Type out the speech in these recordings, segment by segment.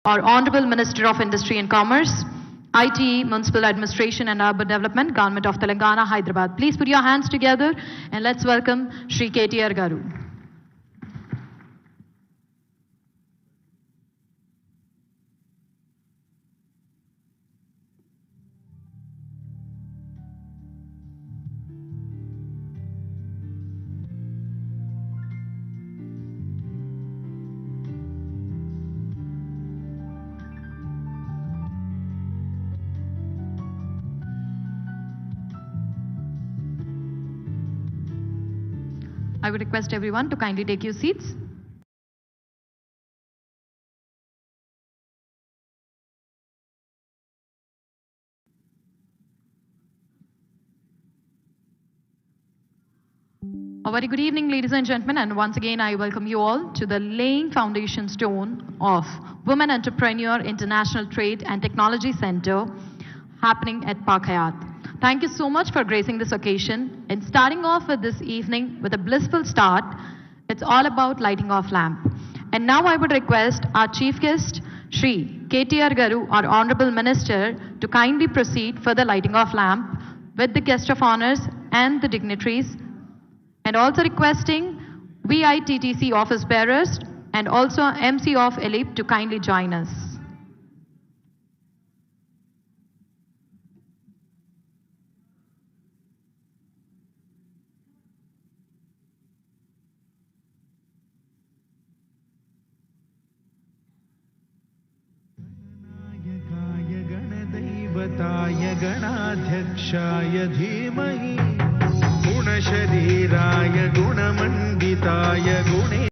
Our Honorable Minister of Industry and Commerce, IT, Municipal Administration and Urban Development, Government of Telangana, Hyderabad. Please put your hands together and let's welcome Shri KTR Garu. I would request everyone to kindly take your seats. A very good evening, ladies and gentlemen, and once again I welcome you all to the laying foundation stone of Women Entrepreneur International Trade and Technology Center happening at Park Hyatt. Thank you so much for gracing this occasion. And starting off with this evening with a blissful start, it's all about lighting off lamp. And now I would request our chief guest, Shri KTR Garu, our Honorable Minister, to kindly proceed for the lighting off lamp with the guest of honors and the dignitaries, and also requesting VITTC office bearers and also MC of ELIP to kindly join us. गणाध्यक्षाय धीमहि गुणशरीराय गुणमण्डिताय गुणे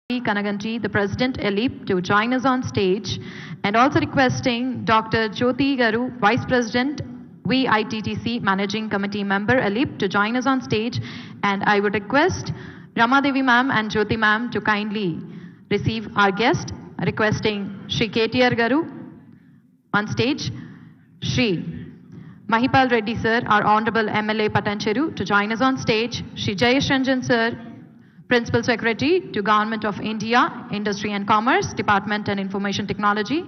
Kanaganji, the President ELIP, to join us on stage, and also requesting Dr. Jyoti Garu, Vice President VITTC Managing Committee Member ELIP, to join us on stage, and I would request Ramadevi ma'am and Jyoti ma'am to kindly receive our guest, requesting Shri KTR Garu on stage, Shri Mahipal Reddy sir, our Honorable MLA Patancheru, to join us on stage, Shri Jayesh Ranjan sir, Principal Secretary to Government of India, Industry and Commerce, Department and Information Technology,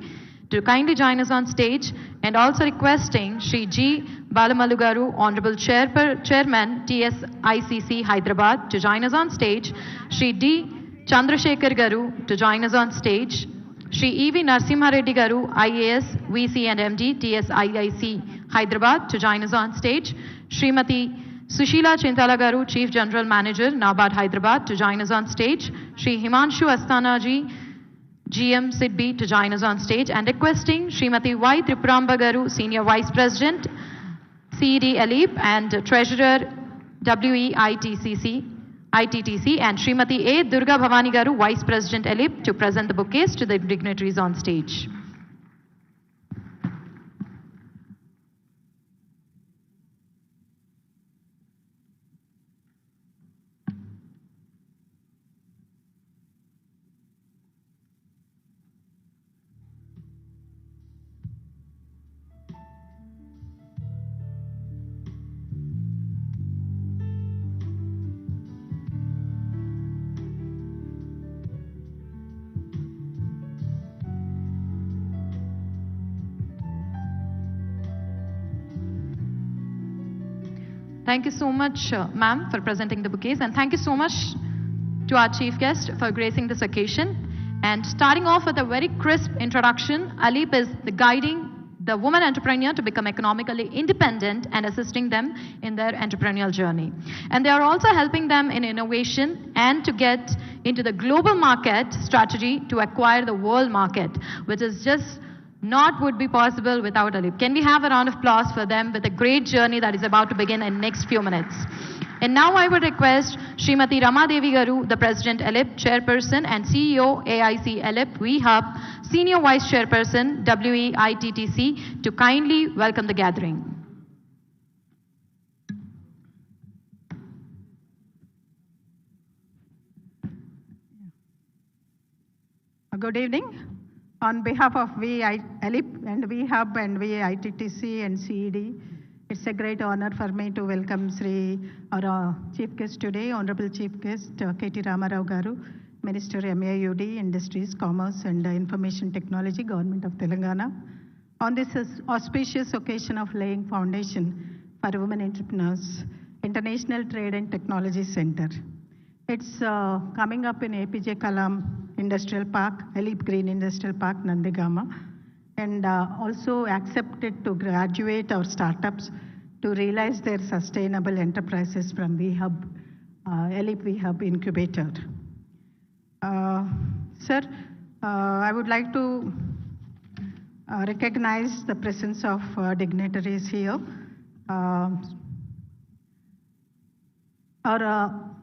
to kindly join us on stage, and also requesting Shri G. Balamalu Garu, Honorable Chairman, TSICC Hyderabad, to join us on stage, Shri D. Chandrasekhar Garu, to join us on stage, Shri E.V. Narsimha Reddy Garu, IAS, VC and MD, TSIIC Hyderabad, to join us on stage, Srimati Sushila Chintala Garu, Chief General Manager, NABARD Hyderabad, to join us on stage, Shri Himanshu Asthana ji, GM SIDBI, to join us on stage, and requesting Srimati Y. Tripuramba Garu, Senior Vice President, CED ELIP and Treasurer WEITTC, and Srimati A. Durga Bhavani Garu, Vice President ELIP, to present the bouquets to the dignitaries on stage. Thank you so much, ma'am, for presenting the bouquets, and thank you so much to our chief guest for gracing this occasion. And starting off with a very crisp introduction, ELIP is the guiding the woman entrepreneur to become economically independent and assisting them in their entrepreneurial journey. And they are also helping them in innovation and to get into the global market strategy to acquire the world market, which is just not would be possible without Alip. Can we have a round of applause for them with a great journey that is about to begin in next few minutes? And now I would request Srimati Ramadevi Garu, the President Alip, Chairperson and CEO AIC Alip We Hub, Senior Vice Chairperson WEITTC, to kindly welcome the gathering. Good evening. On behalf of Alip and We Hub and WEITTC and CED, it's a great honor for me to welcome our Chief Guest today, Honorable Chief Guest KT Ramarao Garu, Minister MAUD, Industries, Commerce and Information Technology, Government of Telangana, on this auspicious occasion of laying foundation for women entrepreneurs, International Trade and Technology Center. It's coming up in APJ Kalam Industrial Park, Alip Green Industrial Park, Nandigama, and also accepted to graduate our startups to realize their sustainable enterprises from We Hub, Alip We Hub Incubator. Sir, I would like to recognize the presence of dignitaries here. Our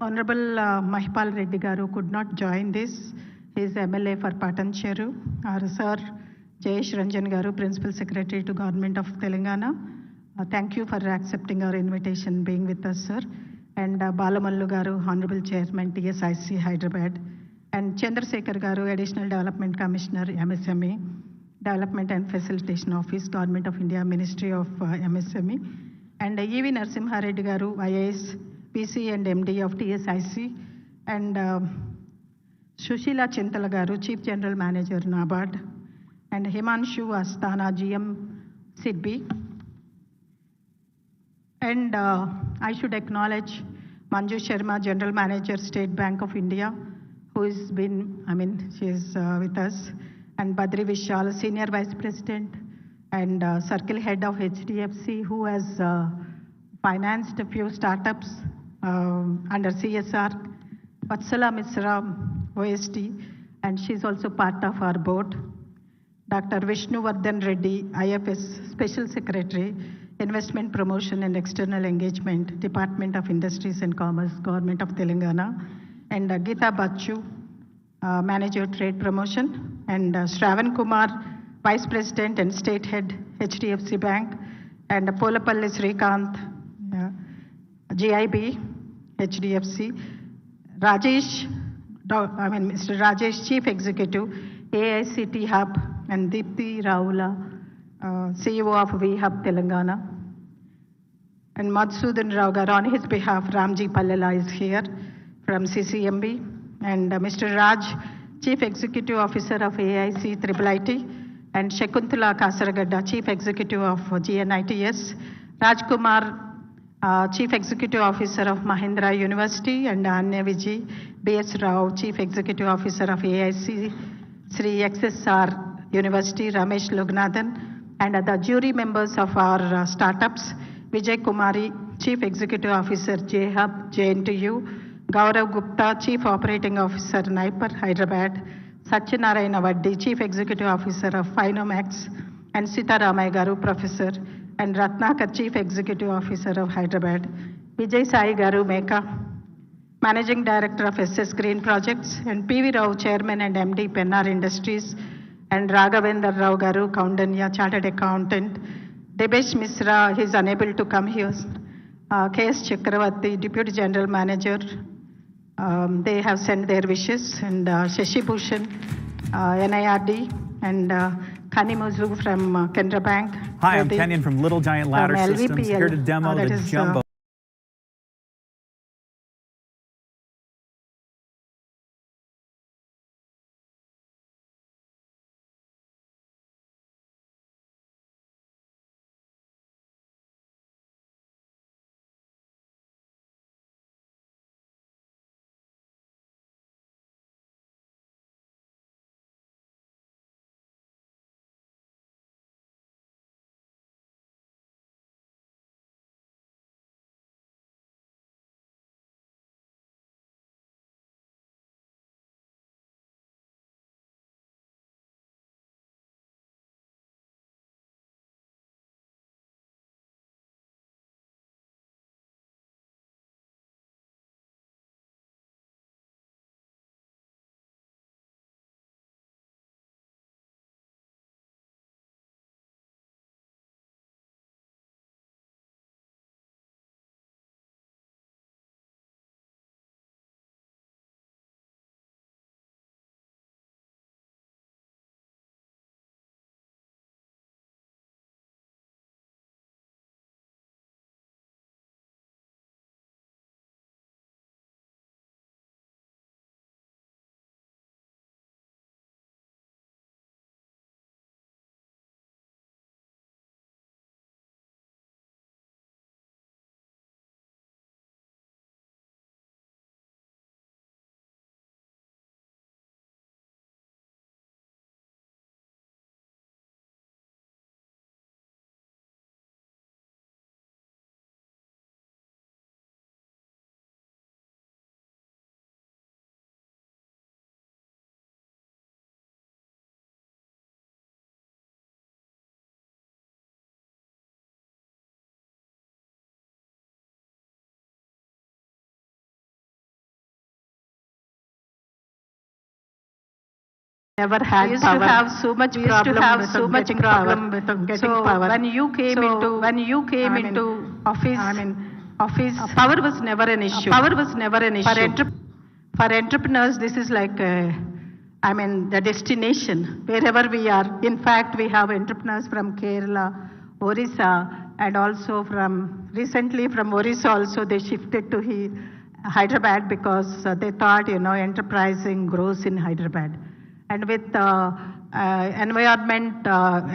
Honorable Mahipal Reddy Garu could not join this. He is MLA for Patancheru. Our Sir Jayesh Ranjan Garu, Principal Secretary to Government of Telangana. Thank you for accepting our invitation, being with us, sir. And Balamallu Garu, Honorable Chairman, TSIC Hyderabad. And Chandrasekhar Garu, Additional Development Commissioner, MSME, Development and Facilitation Office, Government of India, Ministry of MSME. And E.V. Narasimha Reddy Garu, IAS, PC and MD of TSIC. And Sushila Chintala Garu, Chief General Manager, NABARD. And Himanshu Astana, GM, SIDBI. And I should acknowledge Manju Sharma, General Manager, State Bank of India, who has been, she is with us. And Badri Vishal, Senior Vice President and Circle Head of HDFC, who has financed a few startups under CSR. Vatsala Misra, OST, and she's also part of our board. Dr. Vishnuvardhan Reddy, IFS Special Secretary, Investment Promotion and External Engagement, Department of Industries and Commerce, Government of Telangana. And Geeta Bachu, Manager Trade Promotion. And Shravan Kumar, Vice President and State Head, HDFC Bank. And Polapalli Srikanth, GIB, HDFC. Rajesh, Mr. Rajesh, Chief Executive, AICT Hub, and Deepthi Raula, CEO of We Hub Telangana. And Madhusudan Rao Garu, on his behalf, Ramji Pallala is here from CCMB. And Mr. Raj, Chief Executive Officer of AIC IIIT. And Shakuntala Kasaragadda, Chief Executive of GNITS. Rajkumar, Chief Executive Officer of Mahindra University, and Anya Vijay, B.S. Rao, Chief Executive Officer of AIC, Sri XSR University, Ramesh Lognathan, and the jury members of our startups, Vijay Kumari, Chief Executive Officer, J-Hub, JNTU, Gaurav Gupta, Chief Operating Officer, Naipur, Hyderabad, Satyanarayana Vaddi, Chief Executive Officer of Phinomax, and Sitaramaya Garu, Professor, and Ratnakar, Chief Executive Officer of Hyderabad, Vijay Sai Garu Meka, Managing Director of SS Green Projects, and P.V. Rao, Chairman and MD, Pennar Industries, and Raghavendra Rao Garu, Kaundanya, Chartered Accountant, Debesh Misra, he is unable to come here, K.S. Chakravarti, Deputy General Manager, they have sent their wishes, and Shashi Bhushan, NIRD, and Kani Muzu from Canara Bank. Hi, I'm Kenyon from Little Giant Ladder Systems, here to demo the Jumbo. never had We used power. to have so much We used to problem have with so much getting problem power. with getting So power. when you came into office, power was never an issue. power was never an For issue. For entrepreneurs, this is like, the destination, wherever we are. In fact, we have entrepreneurs from Kerala, Orissa, and also recently from Orissa also, they shifted to Hyderabad because they thought, enterprising grows in Hyderabad. And with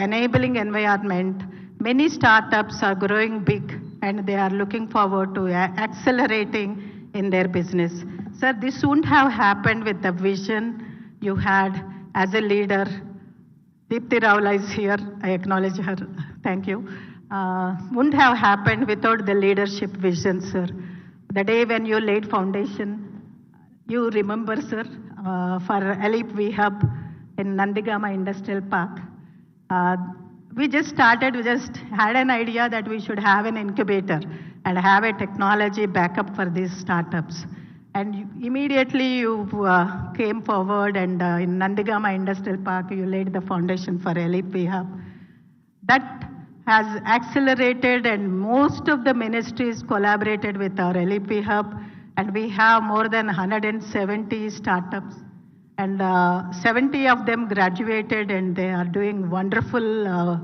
enabling environment, many startups are growing big and they are looking forward to accelerating in their business. Sir, this wouldn't have happened with the vision you had as a leader. Deepti Raula is here. I acknowledge her. Thank you. Wouldn't have happened without the leadership vision, sir. The day when you laid foundation, you remember, sir, for Elip We Hub in Nandigama Industrial Park. We just had an idea that we should have an incubator and have a technology backup for these startups. And immediately you came forward and in Nandigama Industrial Park, you laid the foundation for Elip We Hub. That has accelerated and most of the ministries collaborated with our LEP Hub, and we have more than 170 startups and 70 of them graduated and they are doing wonderful,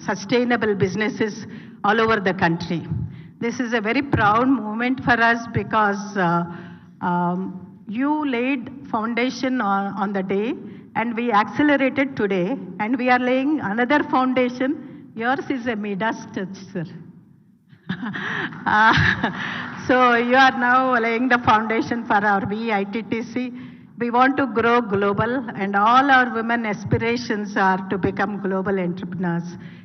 sustainable businesses all over the country. This is a very proud moment for us because you laid foundation on the day and we accelerated today and we are laying another foundation. Yours is a Midas touch, sir. So you are now laying the foundation for our VITTC. We want to grow global and all our women aspirations are to become global entrepreneurs.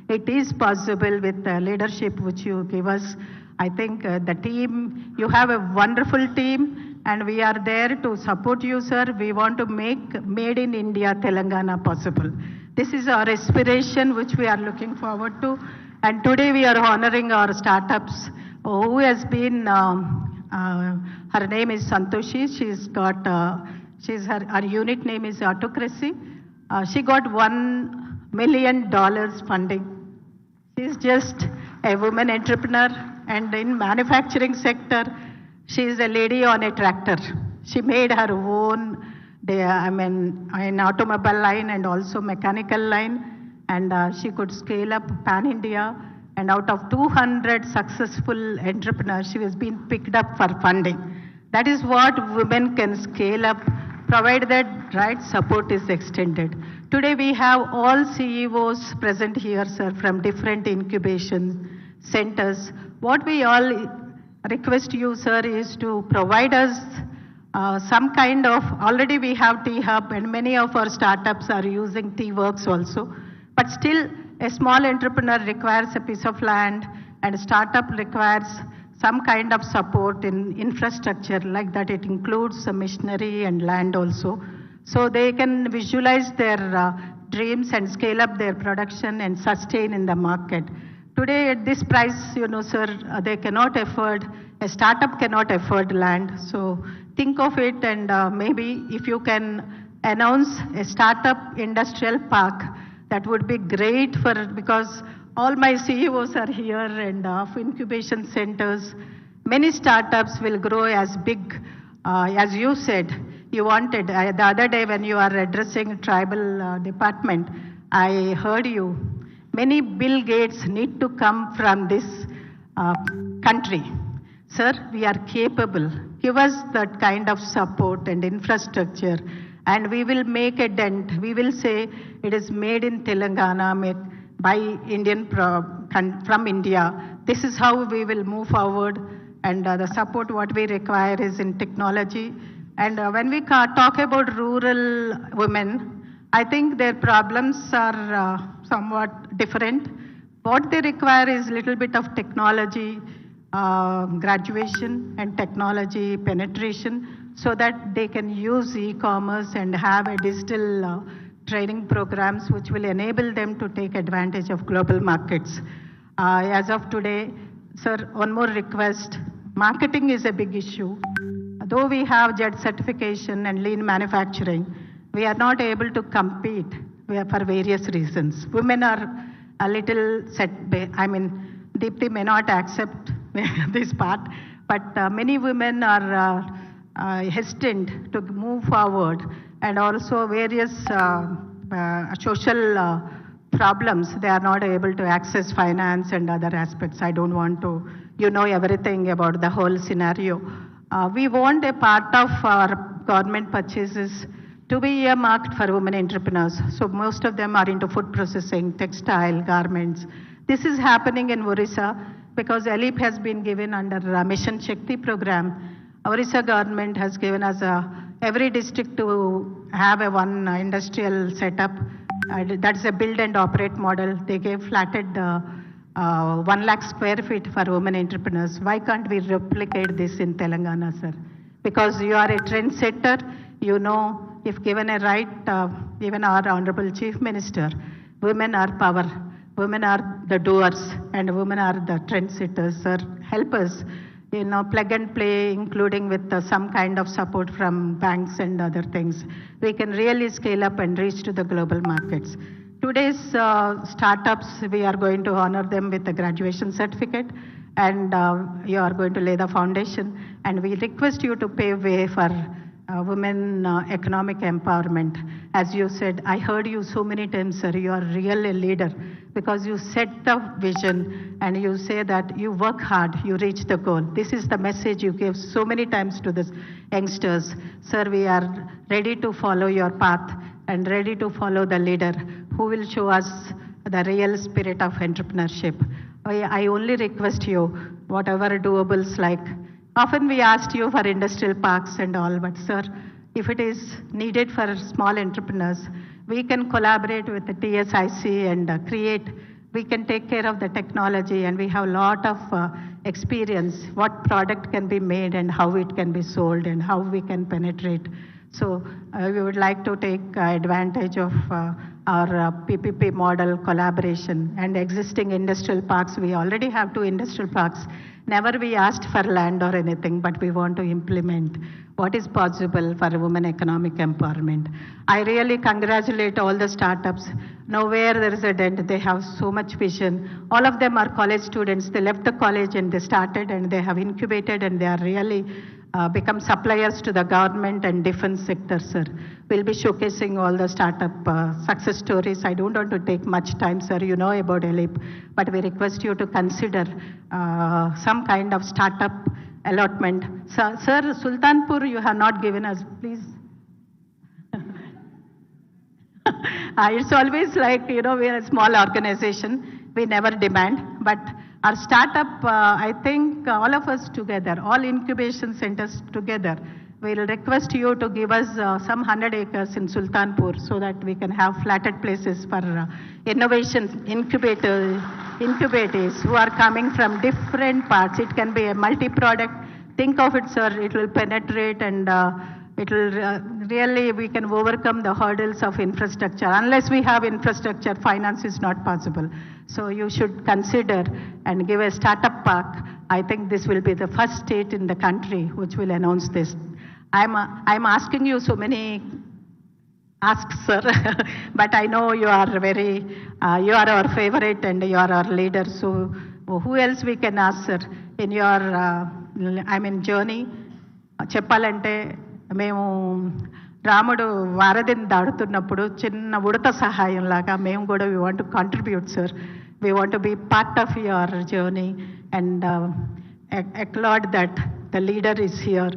It is possible with the leadership which you give us. I think the team, you have a wonderful team and we are there to support you, sir. We want to make Made in India, Telangana possible. This is our aspiration which we are looking forward to. And today we are honoring our startups who has been, her name is Santoshi. Her unit name is Autocracy. She got $1 million funding. She's just a woman entrepreneur and in manufacturing sector, she is a lady on a tractor. She made her own, an automobile line and also mechanical line. And she could scale up pan-India. And out of 200 successful entrepreneurs, she was being picked up for funding. That is what women can scale up, provided that right support is extended. Today we have all CEOs present here, sir, from different incubation centers. What we all request you, sir, is to provide us some kind of, already we have T-Hub and many of our startups are using T-Works also. But still, a small entrepreneur requires a piece of land and a startup requires some kind of support in infrastructure like that. It includes some machinery and land also. So they can visualize their dreams and scale up their production and sustain in the market. Today at this price, sir, they cannot afford, a startup cannot afford land. So think of it and maybe if you can announce a startup industrial park, that would be great because all my CEOs are here and of incubation centers. Many startups will grow as big, as you said, you wanted. The other day when you are addressing tribal department, I heard you. Many Bill Gates need to come from this country. Sir, we are capable. Give us that kind of support and infrastructure and we will make a dent. We will say it is made in Telangana, made by from India. This is how we will move forward and the support what we require is in technology. And when we talk about rural women, I think their problems are somewhat different. What they require is a little bit of technology, graduation and technology penetration so that they can use e-commerce and have a digital training programs which will enable them to take advantage of global markets. As of today, sir, one more request. Marketing is a big issue. though we have JED certification and lean manufacturing, we are not able to compete for various reasons. Women are a little Deepthi may not accept this part, but many women are hesitant to move forward, and also various social problems. They are not able to access finance and other aspects. I don't want to, everything about the whole scenario. We want a part of our government purchases to be earmarked for women entrepreneurs. So most of them are into food processing, textile, garments. This is happening in Orissa because ELIP has been given under Mission Shakti program. Orissa government has given us every district to have one industrial setup. That's a build and operate model. They gave flatted 1 lakh square feet for women entrepreneurs. Why can't we replicate this in Telangana, sir? Because you are a trendsetter, if given a right, even our Honorable Chief Minister, women are power, women are the doers, and women are the trendsetters, sir. Help us, plug and play, including with some kind of support from banks and other things. We can really scale up and reach to the global markets. Today's startups, we are going to honor them with a graduation certificate, and you are going to lay the foundation. And we request you to pave way for women economic empowerment. As you said, I heard you so many times, sir, you are really a leader because you set the vision and you say that you work hard, you reach the goal. This is the message you give so many times to the youngsters. Sir, we are ready to follow your path and ready to follow the leader who will show us the real spirit of entrepreneurship. I only request you, whatever doables like, often we asked you for industrial parks and all, but sir, if it is needed for small entrepreneurs, we can collaborate with the TSIC and we can take care of the technology, and we have a lot of experience, what product can be made and how it can be sold and how we can penetrate. So we would like to take advantage of our PPP model collaboration and existing industrial parks. We already have 2 industrial parks. Never we asked for land or anything, but we want to implement what is possible for women economic empowerment. I really congratulate all the startups. Nowhere there is a dent. They have so much vision. All of them are college students. They left the college and they started and they have incubated and they are really become suppliers to the government and defense sector, sir. We'll be showcasing all the startup success stories. I don't want to take much time, sir. You know about ELIP, but we request you to consider some kind of startup allotment. Sir, Sultanpur, you have not given us, please. It's always like, we are a small organization. We never demand, but our startup, I think all of us together, all incubation centers together, we'll request you to give us some 100 acres in Sultanpur so that we can have flatted places for innovation incubators who are coming from different parts. It can be a multi-product. Think of it, sir, it will penetrate and it will really, we can overcome the hurdles of infrastructure. Unless we have infrastructure, finance is not possible. So you should consider and give a startup park. I think this will be the first state in the country which will announce this. I'm asking you so many asks, sir, but I know you are you are our favorite and you are our leader. So who else we can ask, sir, in your, journey? చెప్పాలంటే మేము రాముడు వారధిని దాడుతున్నప్పుడు చిన్న ఉడత సహాయం లాగా మేము కూడా we want to contribute, sir. We want to be part of your journey and applaud that the leader is here.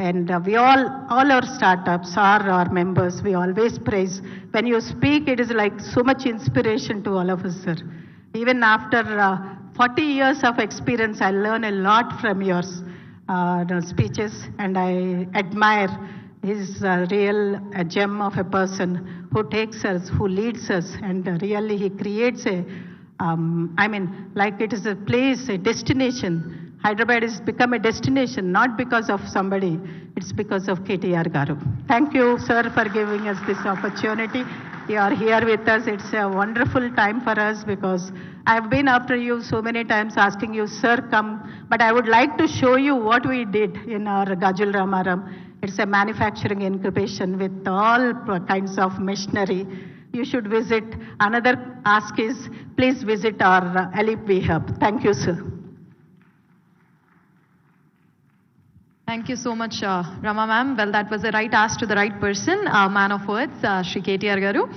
And we all our startups are our members. We always praise. When you speak, it is like so much inspiration to all of us, sir. Even after 40 years of experience, I learn a lot from your speeches, and I admire his real gem of a person who takes us, who leads us, and really he creates a, like it is a place, a destination. Hyderabad has become a destination, not because of somebody, it's because of KTR Garu. Thank you, sir, for giving us this opportunity. you are here with us. It's a wonderful time for us because I've been after you so many times asking you, sir, come. But I would like to show you what we did in our Gajul Ramaram. It's a manufacturing incubation with all kinds of machinery. You should visit. Another ask is, please visit our LEP hub. Thank you, sir. Thank you so much, Rama ma'am. Well, that was the right ask to the right person, man of words, Shri KTR Garu.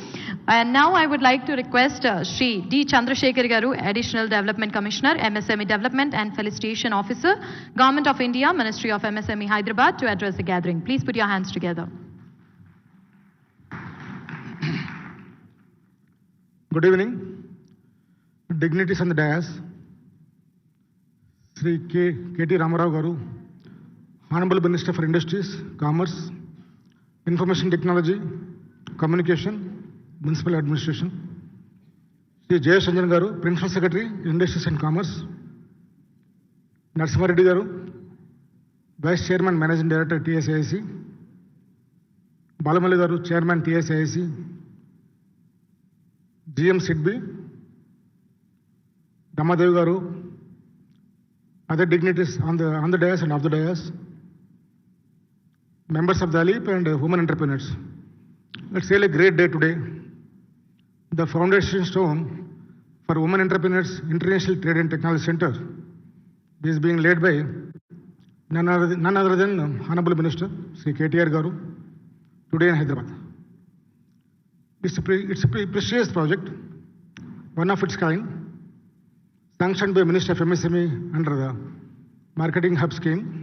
And now I would like to request Shri D. Chandrasekhar Garu, Additional Development Commissioner, MSME Development and Felicitation Officer, Government of India, Ministry of MSME Hyderabad, to address the gathering. Please put your hands together. Good evening. Dignitaries on the dais, Sri KT Ramarao Garu, Honorable Minister for Industries, Commerce, Information Technology, Communication, Municipal Administration, Sri Jayesh Ranjan Garu, Principal Secretary, Industries and Commerce, Narasimha Reddy Garu, Vice Chairman, Managing Director, TSIC, Balamalli Garu, Chairman, TSIC, GM Sidbi, Ramadev Garu, other dignitaries on the dais and off the dais, members of the ALEP and women entrepreneurs. It's really a great day today. The foundation stone for Women Entrepreneurs International Trade and Technology Center is being laid by none other than Honorable Minister Sri KTR Garu today in Hyderabad. It's a precious project, one of its kind, sanctioned by Minister of MSME under the Marketing Hub Scheme.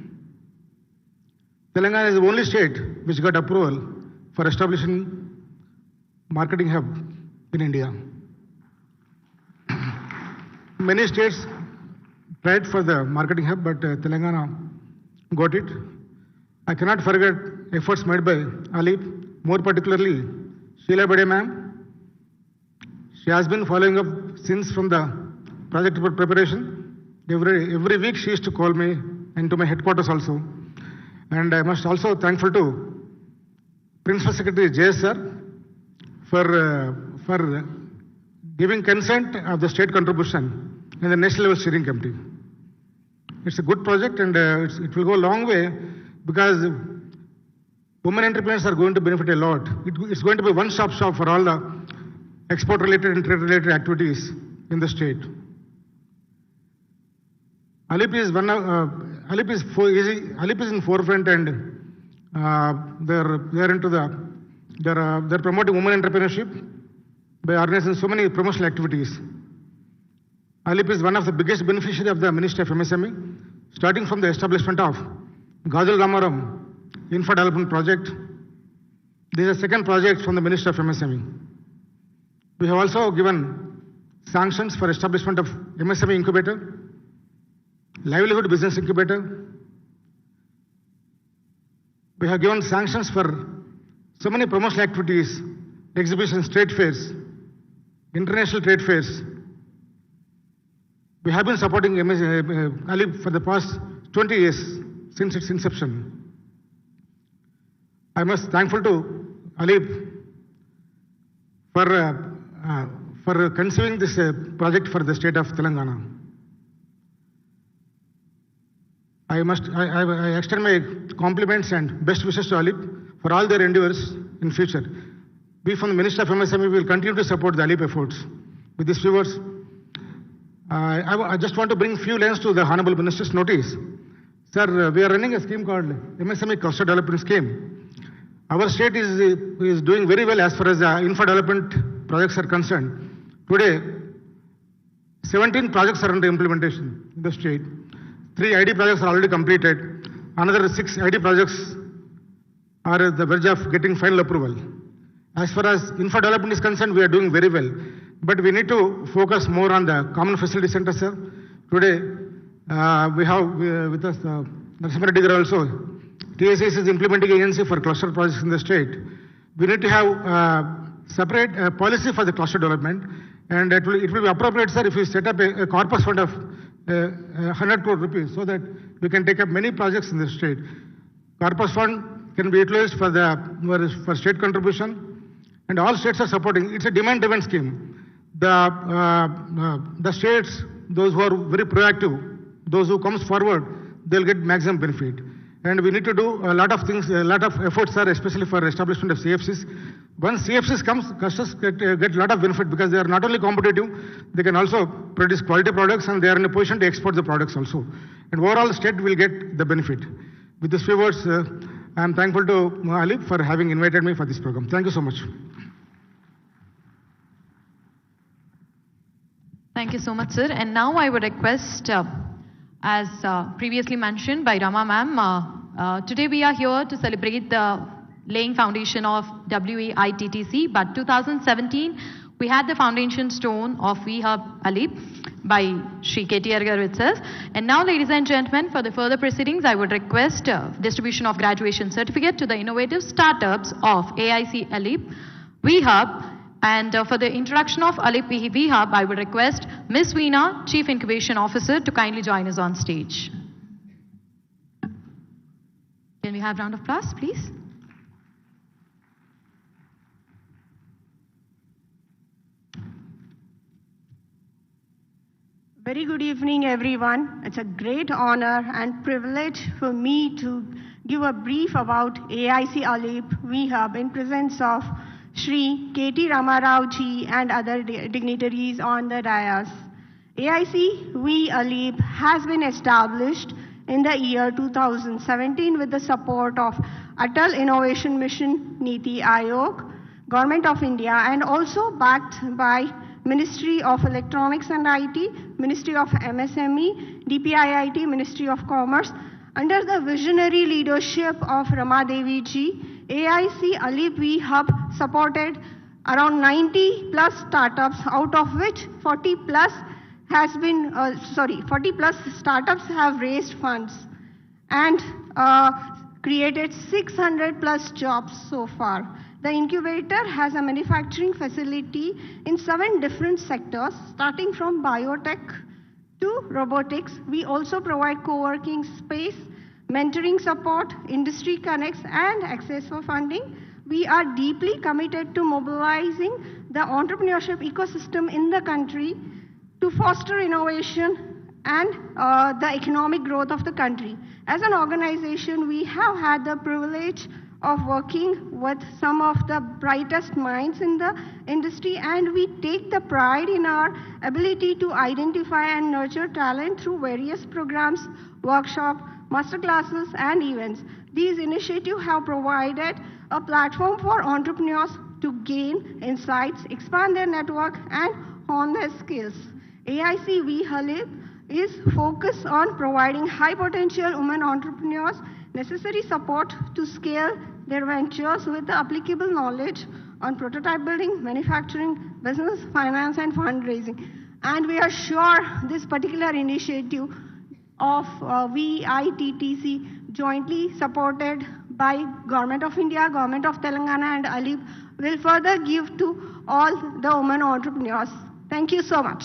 Telangana is the only state which got approval for establishing Marketing Hub in India. Many states tried for the Marketing Hub, but Telangana got it. I cannot forget efforts made by ALEP, more particularly Sheila Bade ma'am. She has been following up since from the project preparation. Every week she used to call me and to my headquarters also. And I must also thankful to Principal Secretary Jay sir for giving consent of the state contribution in the national level steering committee. It's a good project and it will go a long way because women entrepreneurs are going to benefit a lot. It's going to be one-stop shop for all the export-related and trade-related activities in the state. ALEP is in forefront and they're promoting women entrepreneurship by organizing so many promotional activities. ALEP is one of the biggest beneficiaries of the Ministry of MSME, starting from the establishment of Gajul Ramaram Infra Development Project. This is the second project from the Ministry of MSME. We have also given sanctions for establishment of MSME incubator, livelihood business incubator. We have given sanctions for so many promotional activities, exhibitions, trade fairs, international trade fairs. We have been supporting ALEP for the past 20 years since its inception. I must thankful to ALEP for conceiving this project for the state of Telangana. I extend my compliments and best wishes to ALEP for all their endeavors in future. We from the Ministry of MSME will continue to support the ALEP efforts. With these few words, I just want to bring few lines to the Honorable Minister's notice. Sir, we are running a scheme called MSME Cluster Development Scheme. Our state is doing very well as far as the infra development projects are concerned. Today, 17 projects are under implementation in the state. 3 ID projects are already completed. Another 6 ID projects are at the verge of getting final approval. As far as infra development is concerned, we are doing very well. But we need to focus more on the common facility center, sir. Today, we have with us Narasimha Reddy Garu also. TSIC is implementing agency for cluster projects in the state. We need to have separate policy for the cluster development, and it will be appropriate, sir, if we set up a corpus fund of 100 crore rupees so that we can take up many projects in the state. Corpus fund can be utilized for state contribution, and all states are supporting. It's a demand-driven scheme. The states, those who are very proactive, those who comes forward, they'll get maximum benefit. And we need to do a lot of things, a lot of efforts are especially for establishment of CFCs. Once CFCs comes, customers get a lot of benefit because they are not only competitive, they can also produce quality products and they are in a position to export the products also. And overall state will get the benefit. With these few words, I am thankful to Ali for having invited me for this program. Thank you so much. Thank you so much, sir. And now I would request, as previously mentioned by Rama ma'am, today we are here to celebrate the laying foundation of WEITTC, but 2017 we had the foundation stone of VHub Alip by Shri KTR Garu itself. And now, ladies and gentlemen, for the further proceedings, I would request distribution of graduation certificate to the innovative startups of AIC Alip VHub. And for the introduction of Alip VHub, I would request Ms. Veena, Chief Incubation Officer, to kindly join us on stage. Can we have a round of applause, please? Very good evening, everyone. It's a great honor and privilege for me to give a brief about AIC Alip VHub in presence of Shri KT Ramarao ji and other dignitaries on the dais. AIC Alip has been established in the year 2017 with the support of Atal Innovation Mission, Niti Aayog, Government of India, and also backed by Ministry of Electronics and IT, Ministry of MSME, DPIIT, Ministry of Commerce. Under the visionary leadership of Rama Devi ji, AIC Alip VHub supported around 90 plus startups, out of which 40 plus startups have raised funds and created 600 plus jobs so far. The incubator has a manufacturing facility in 7 different sectors, starting from biotech to robotics. We also provide co-working space, mentoring support, industry connects, and access for funding. We are deeply committed to mobilizing the entrepreneurship ecosystem in the country to foster innovation and the economic growth of the country. As an organization, we have had the privilege of working with some of the brightest minds in the industry, and we take the pride in our ability to identify and nurture talent through various programs, workshops, master classes, and events. These initiatives have provided a platform for entrepreneurs to gain insights, expand their network, and hone their skills. AIC VHub is focused on providing high potential women entrepreneurs necessary support to scale their ventures with the applicable knowledge on prototype building, manufacturing, business, finance, and fundraising. And we are sure this particular initiative of VEITTC, jointly supported by Government of India, Government of Telangana, and Alip, will further give to all the women entrepreneurs. Thank you so much.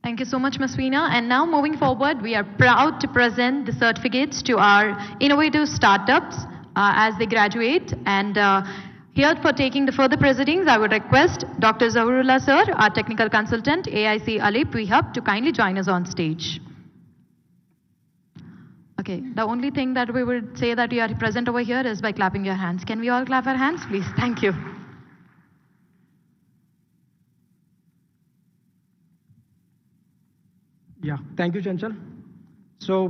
Thank you so much, Ms. Veena. And now moving forward, we are proud to present the certificates to our innovative startups as they graduate. And here for taking the further proceedings, I would request Dr. Zaharullah sir, our technical consultant, AIC Alip VHub, to kindly join us on stage. Okay, the only thing that we would say that you are present over here is by clapping your hands. Can we all clap our hands, please? Thank you. Yeah, thank you, Chanchal. So,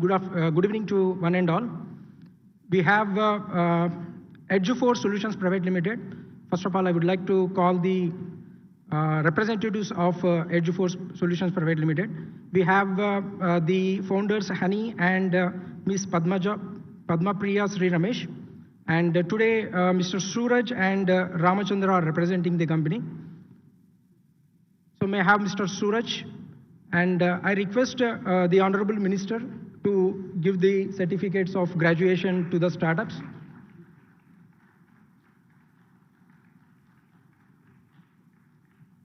good evening to one and all. We have Edu4 Solutions Private Limited. First of all, I would like to call the representatives of Edu4 Solutions Private Limited. We have the founders Hani and Ms. Padmapriya Sri Ramesh. And today, Mr. Suraj and Ramachandra are representing the company. So may I have Mr. Suraj? And I request the Honorable Minister to give the certificates of graduation to the startups.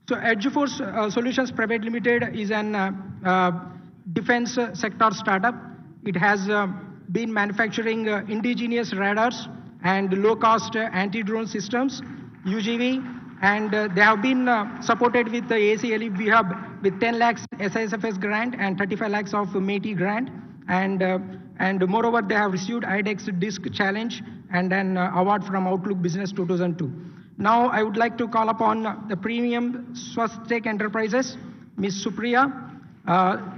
So Edu4 Solutions Private Limited is an defense sector startup. It has been manufacturing indigenous radars and low-cost anti-drone systems, UGV, and they have been supported with the ACLE VHub with 10 lakhs SISFS grant and 35 lakhs of METI grant. And moreover, they have received IDEX Disc Challenge and an award from Outlook Business 2002. Now, I would like to call upon the premium Swastek Enterprises, Ms. Supriya.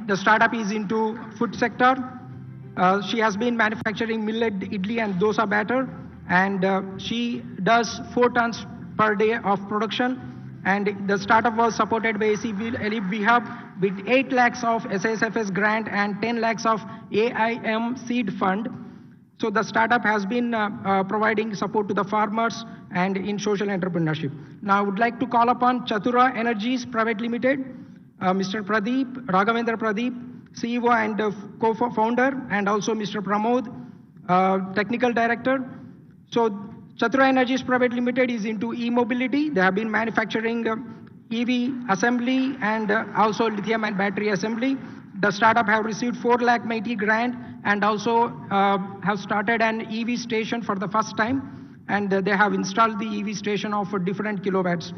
The startup is into food sector. She has been manufacturing millet idli and dosa batter, and she does 4 tons per day of production. And the startup was supported by ACLE VHub with 8 lakhs of SISFS grant and 10 lakhs of AIM seed fund. So the startup has been providing support to the farmers and in social entrepreneurship. Now I would like to call upon Chatura Energies Private Limited, Mr. Pradeep, Raghavendra Pradeep, CEO and co-founder, and also Mr. Pramod, Technical Director. So Chatura Energies Private Limited is into e-mobility. They have been manufacturing EV assembly and also lithium and battery assembly. The startup have received 4 lakh METI grant and also have started an EV station for the first time, and they have installed the EV station of different kilowatts.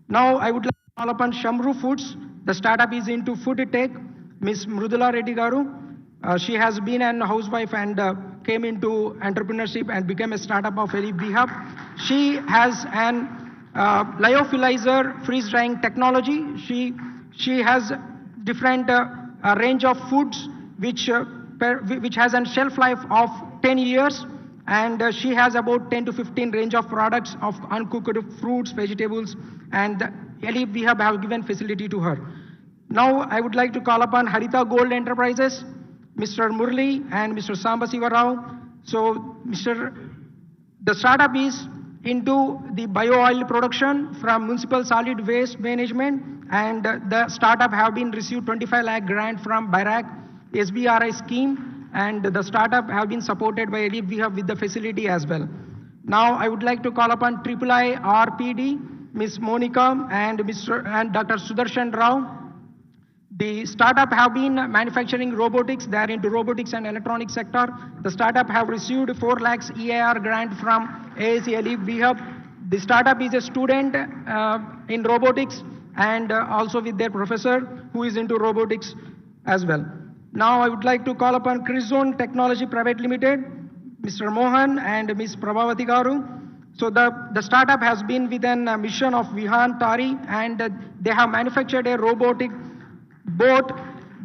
Now I would like to call upon Shamru Foods. The startup is into food tech. Ms. Mrudula Reddy Garu. She has been a housewife and came into entrepreneurship and became a startup of LE VHub. She has an lyophilizer freeze drying technology. She has different range of foods which has a shelf life of 10 years, and she has about 10 to 15 range of products of uncooked fruits, vegetables, and LE VHub have given facility to her. Now I would like to call upon Harita Gold Enterprises, Mr. Murli and Mr. Samba Siva Rao. So the startup is into the bio-oil production from municipal solid waste management, and the startup have been received 25 lakh grant from BIRAC SBRI scheme, and the startup have been supported by LE VHub with the facility as well. Now I would like to call upon III RPD, Ms. Monica and Dr. Sudarshan Rao. The startup have been manufacturing robotics. They are into robotics and electronics sector. The startup have received 4 lakhs EIR grant from ACLE VHub. The startup is a student in robotics and also with their professor who is into robotics as well. Now I would like to call upon Krizone Technology Private Limited, Mr. Mohan and Ms. Prabhavati Garu. So the startup has been within a mission of Vihan Tari, and they have manufactured a robotic boat.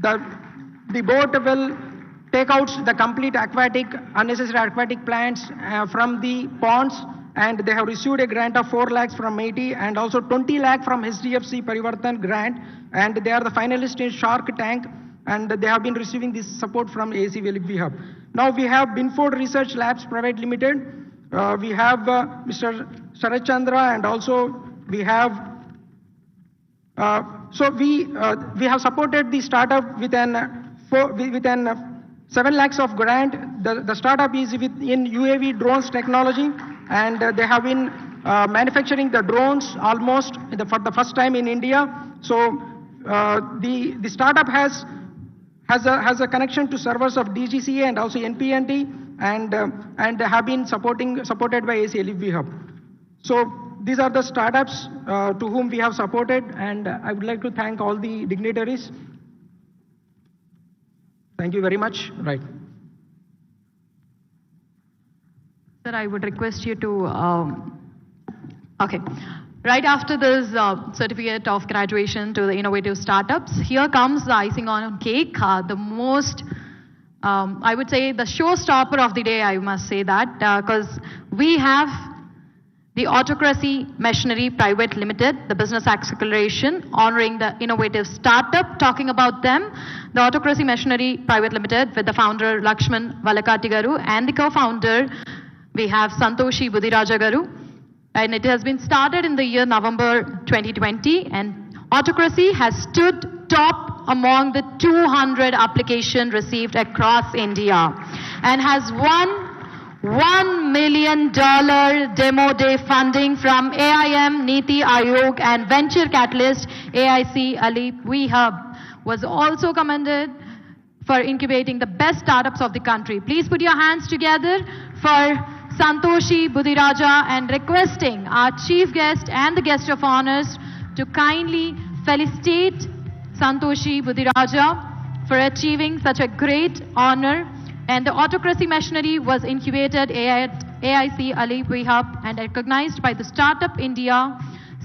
The boat will take out the complete unnecessary aquatic plants from the ponds, and they have received a grant of 4 lakhs from METI and also 20 lakh from HDFC Parivartan grant, and they are the finalists in Shark Tank, and they have been receiving this support from ACLE VHub. Now we have Binford Research Labs Private Limited. We have Mr. Sharad Chandra, and also we have we have supported the startup with an 7 lakhs of grant. The startup is in UAV drones technology, and they have been manufacturing the drones almost for the first time in India. So the startup has a connection to servers of DGCA and also NPNT, and have been supported by ACLE VHub. So these are the startups to whom we have supported, and I would like to thank all the dignitaries. Thank you very much. Right. Sir, I would request you to, okay. Right after this certificate of graduation to the innovative startups, here comes the icing on cake, the most, I would say the showstopper of the day, I must say that, because we have the Autocracy Machinery Private Limited, the business acceleration, honoring the innovative startup, talking about them. The Autocracy Machinery Private Limited with the founder Lakshman Valakati Garu and the co-founder, we have Santoshi Budiraja Garu. And it has been started in the year November 2020, and Autocracy has stood top among the 200 applications received across India and has won $1 million demo day funding from AIM, Niti Aayog, and Venture Catalyst AICLE VHub. Was also commended for incubating the best startups of the country. Please put your hands together for Santoshi Budiraja and requesting our chief guest and the guest of honors to kindly felicitate Santoshi Budiraja for achieving such a great honor. And the autocracy machinery was incubated at AIC Ali Hub and recognized by the Startup India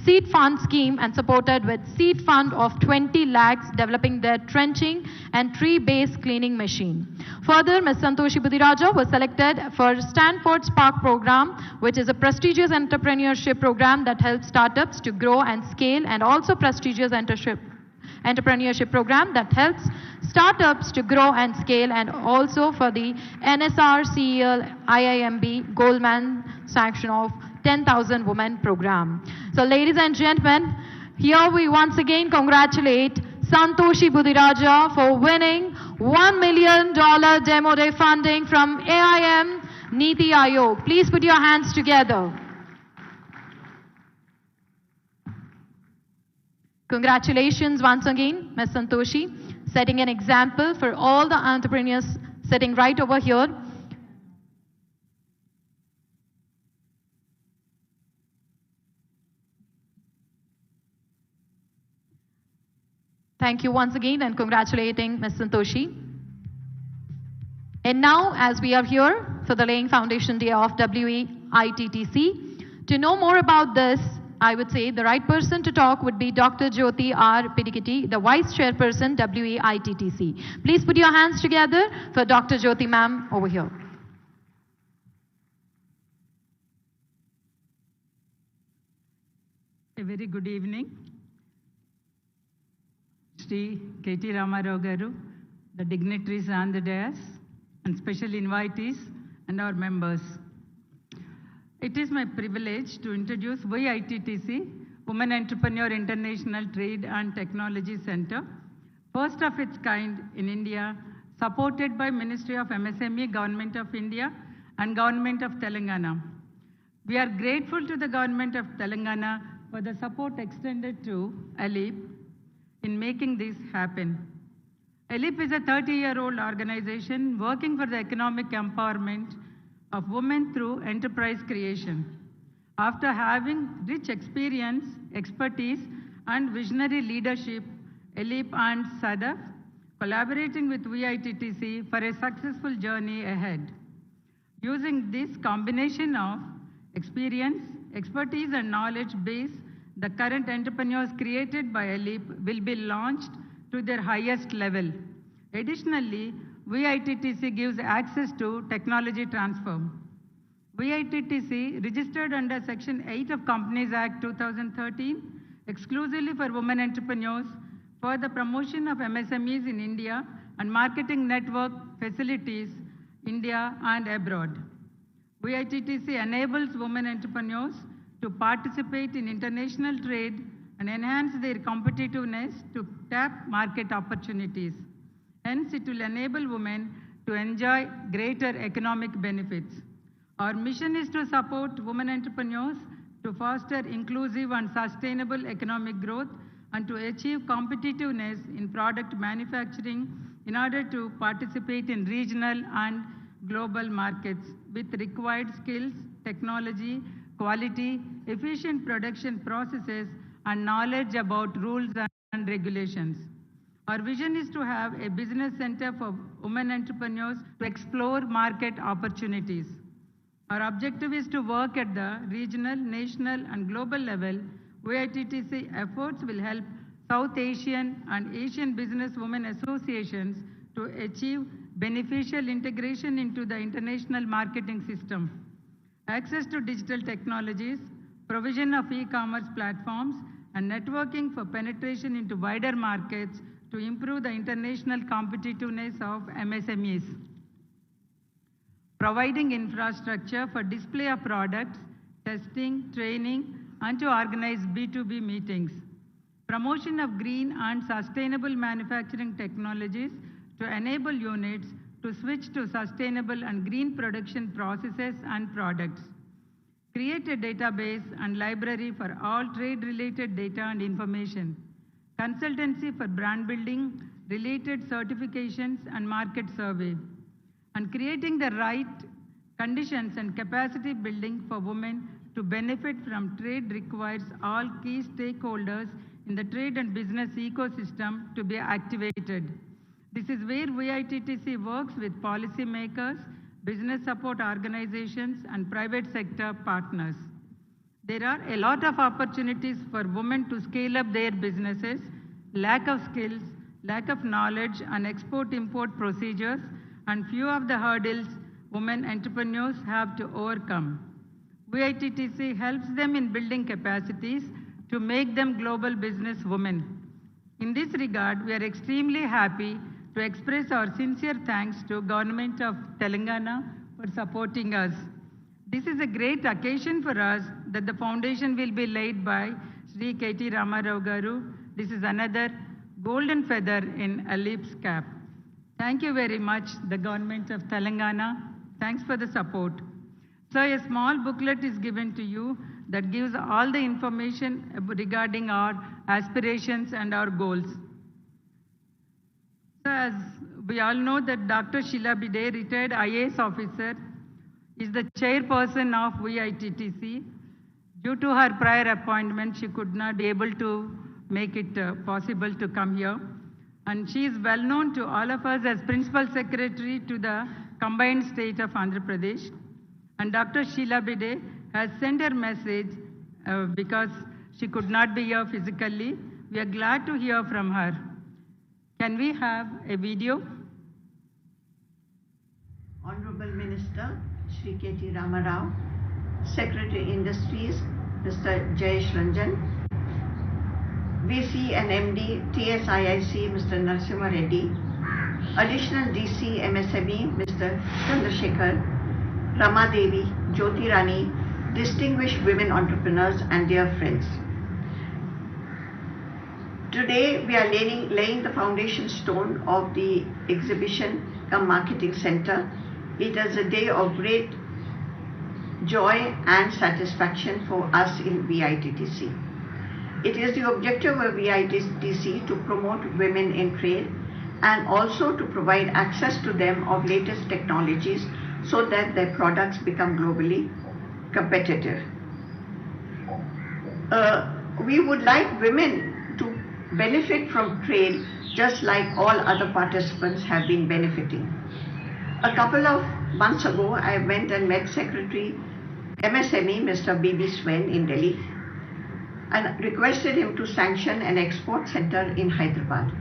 Seed Fund scheme and supported with seed fund of 20 lakhs developing their trenching and tree-based cleaning machine. Further, Ms. Santoshi Budiraja was selected for Stanford Spark program, which is a prestigious entrepreneurship program that helps startups to grow and scale, and also prestigious entrepreneurship program that helps startups to grow and scale, and also for the NSR-CEL IIMB Goldman sanction of 10,000 women program. So ladies and gentlemen, here we once again congratulate Santoshi Budiraja for winning $1 million Demo Day funding from AIM Niti Aayog. Please put your hands together. Congratulations once again, Ms. Santoshi, setting an example for all the entrepreneurs sitting right over here. Thank you once again and congratulating Ms. Santoshi. And now, as we are here for the laying foundation day of WEITTC, to know more about this, I would say the right person to talk would be Dr. Jyoti R. Pidikiti, the Vice Chairperson, WEITTC. Please put your hands together for Dr. Jyoti ma'am over here. A very good evening. Shri KTR Garu, the dignitaries on the dais, and special invitees and our members. It is my privilege to introduce WEITTC, Women Entrepreneur International Trade and Technology Center, first of its kind in India, supported by Ministry of MSME, Government of India and Government of Telangana. We are grateful to the Government of Telangana for the support extended to ALIP in making this happen. ALIP is a 30-year-old organization working for the economic empowerment of women through enterprise creation. After having rich experience, expertise, and visionary leadership, ALIP and SADF collaborating with WEITTC for a successful journey ahead. Using this combination of experience, expertise, and knowledge base, the current entrepreneurs created by ALIP will be launched to their highest level. Additionally, WEITTC gives access to technology transfer. WEITTC registered under Section 8 of Companies Act 2013 exclusively for women entrepreneurs for the promotion of MSMEs in India and marketing network facilities India and abroad. WEITTC enables women entrepreneurs to participate in international trade and enhance their competitiveness to tap market opportunities. Hence, it will enable women to enjoy greater economic benefits. Our mission is to support women entrepreneurs to foster inclusive and sustainable economic growth and to achieve competitiveness in product manufacturing in order to participate in regional and global markets with required skills, technology, quality, efficient production processes, and knowledge about rules and regulations. Our vision is to have a business center for women entrepreneurs to explore market opportunities. Our objective is to work at the regional, national, and global level. WEITTC efforts will help South Asian and Asian business women associations to achieve beneficial integration into the international marketing system. Access to digital technologies, provision of e-commerce platforms, and networking for penetration into wider markets to improve the international competitiveness of MSMEs. Providing infrastructure for display of products, testing, training, and to organize B2B meetings. Promotion of green and sustainable manufacturing technologies to enable units to switch to sustainable and green production processes and products. Create a database and library for all trade-related data and information. Consultancy for brand building, related certifications and market survey, and creating the right conditions and capacity building for women to benefit from trade requires all key stakeholders in the trade and business ecosystem to be activated. This is where VITTC works with policymakers, business support organizations, and private sector partners. There are a lot of opportunities for women to scale up their businesses, lack of skills, lack of knowledge, and export-import procedures, and few of the hurdles women entrepreneurs have to overcome. VITTC helps them in building capacities to make them global business women. In this regard, we are extremely happy to express our sincere thanks to Government of Telangana for supporting us. This is a great occasion for us that the foundation will be laid by Sri KT Ramarao Garu. This is another golden feather in Alip's cap. Thank you very much, the Government of Telangana. Thanks for the support. So a small booklet is given to you that gives all the information regarding our aspirations and our goals. So as we all know that Dr. Sheila Bide, retired IAS officer, is the chairperson of VITTC. Due to her prior appointment, she could not be able to make it possible to come here. And she is well known to all of us as Principal Secretary to the combined state of Andhra Pradesh. And Dr. Sheila Bide has sent her message because she could not be here physically. We are glad to hear from her. Can we have a video? Honorable Minister, Shri KT Ramarao, Secretary Industries, Mr. Jayesh Ranjan, VC and MD, TSIIC, Mr. Narasimha Reddy, Additional DC MSME, Mr. Chandrasekhar, Rama Devi, Jyoti Rani, distinguished women entrepreneurs and dear friends. Today we are laying the foundation stone of the exhibition cum marketing center. It is a day of great joy and satisfaction for us in VITTC. It is the objective of VITTC to promote women in trade and also to provide access to them of latest technologies so that their products become globally competitive. We would like women to benefit from trade just like all other participants have been benefiting. A couple of months ago, I went and met Secretary MSME, Mr. B.B. Swen in Delhi, and requested him to sanction an export center in Hyderabad.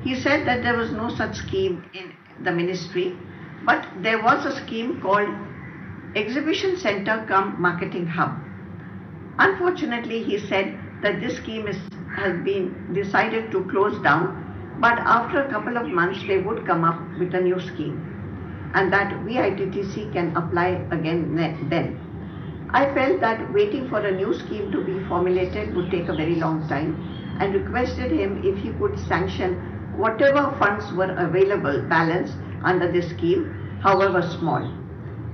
He said that there was no such scheme in the ministry, but there was a scheme called Exhibition Center cum Marketing Hub. Unfortunately, he said that this scheme has been decided to close down, but after a couple of months they would come up with a new scheme, and that VITTC can apply again then. I felt that waiting for a new scheme to be formulated would take a very long time, and requested him if he could sanction whatever funds were available balance under this scheme, however small.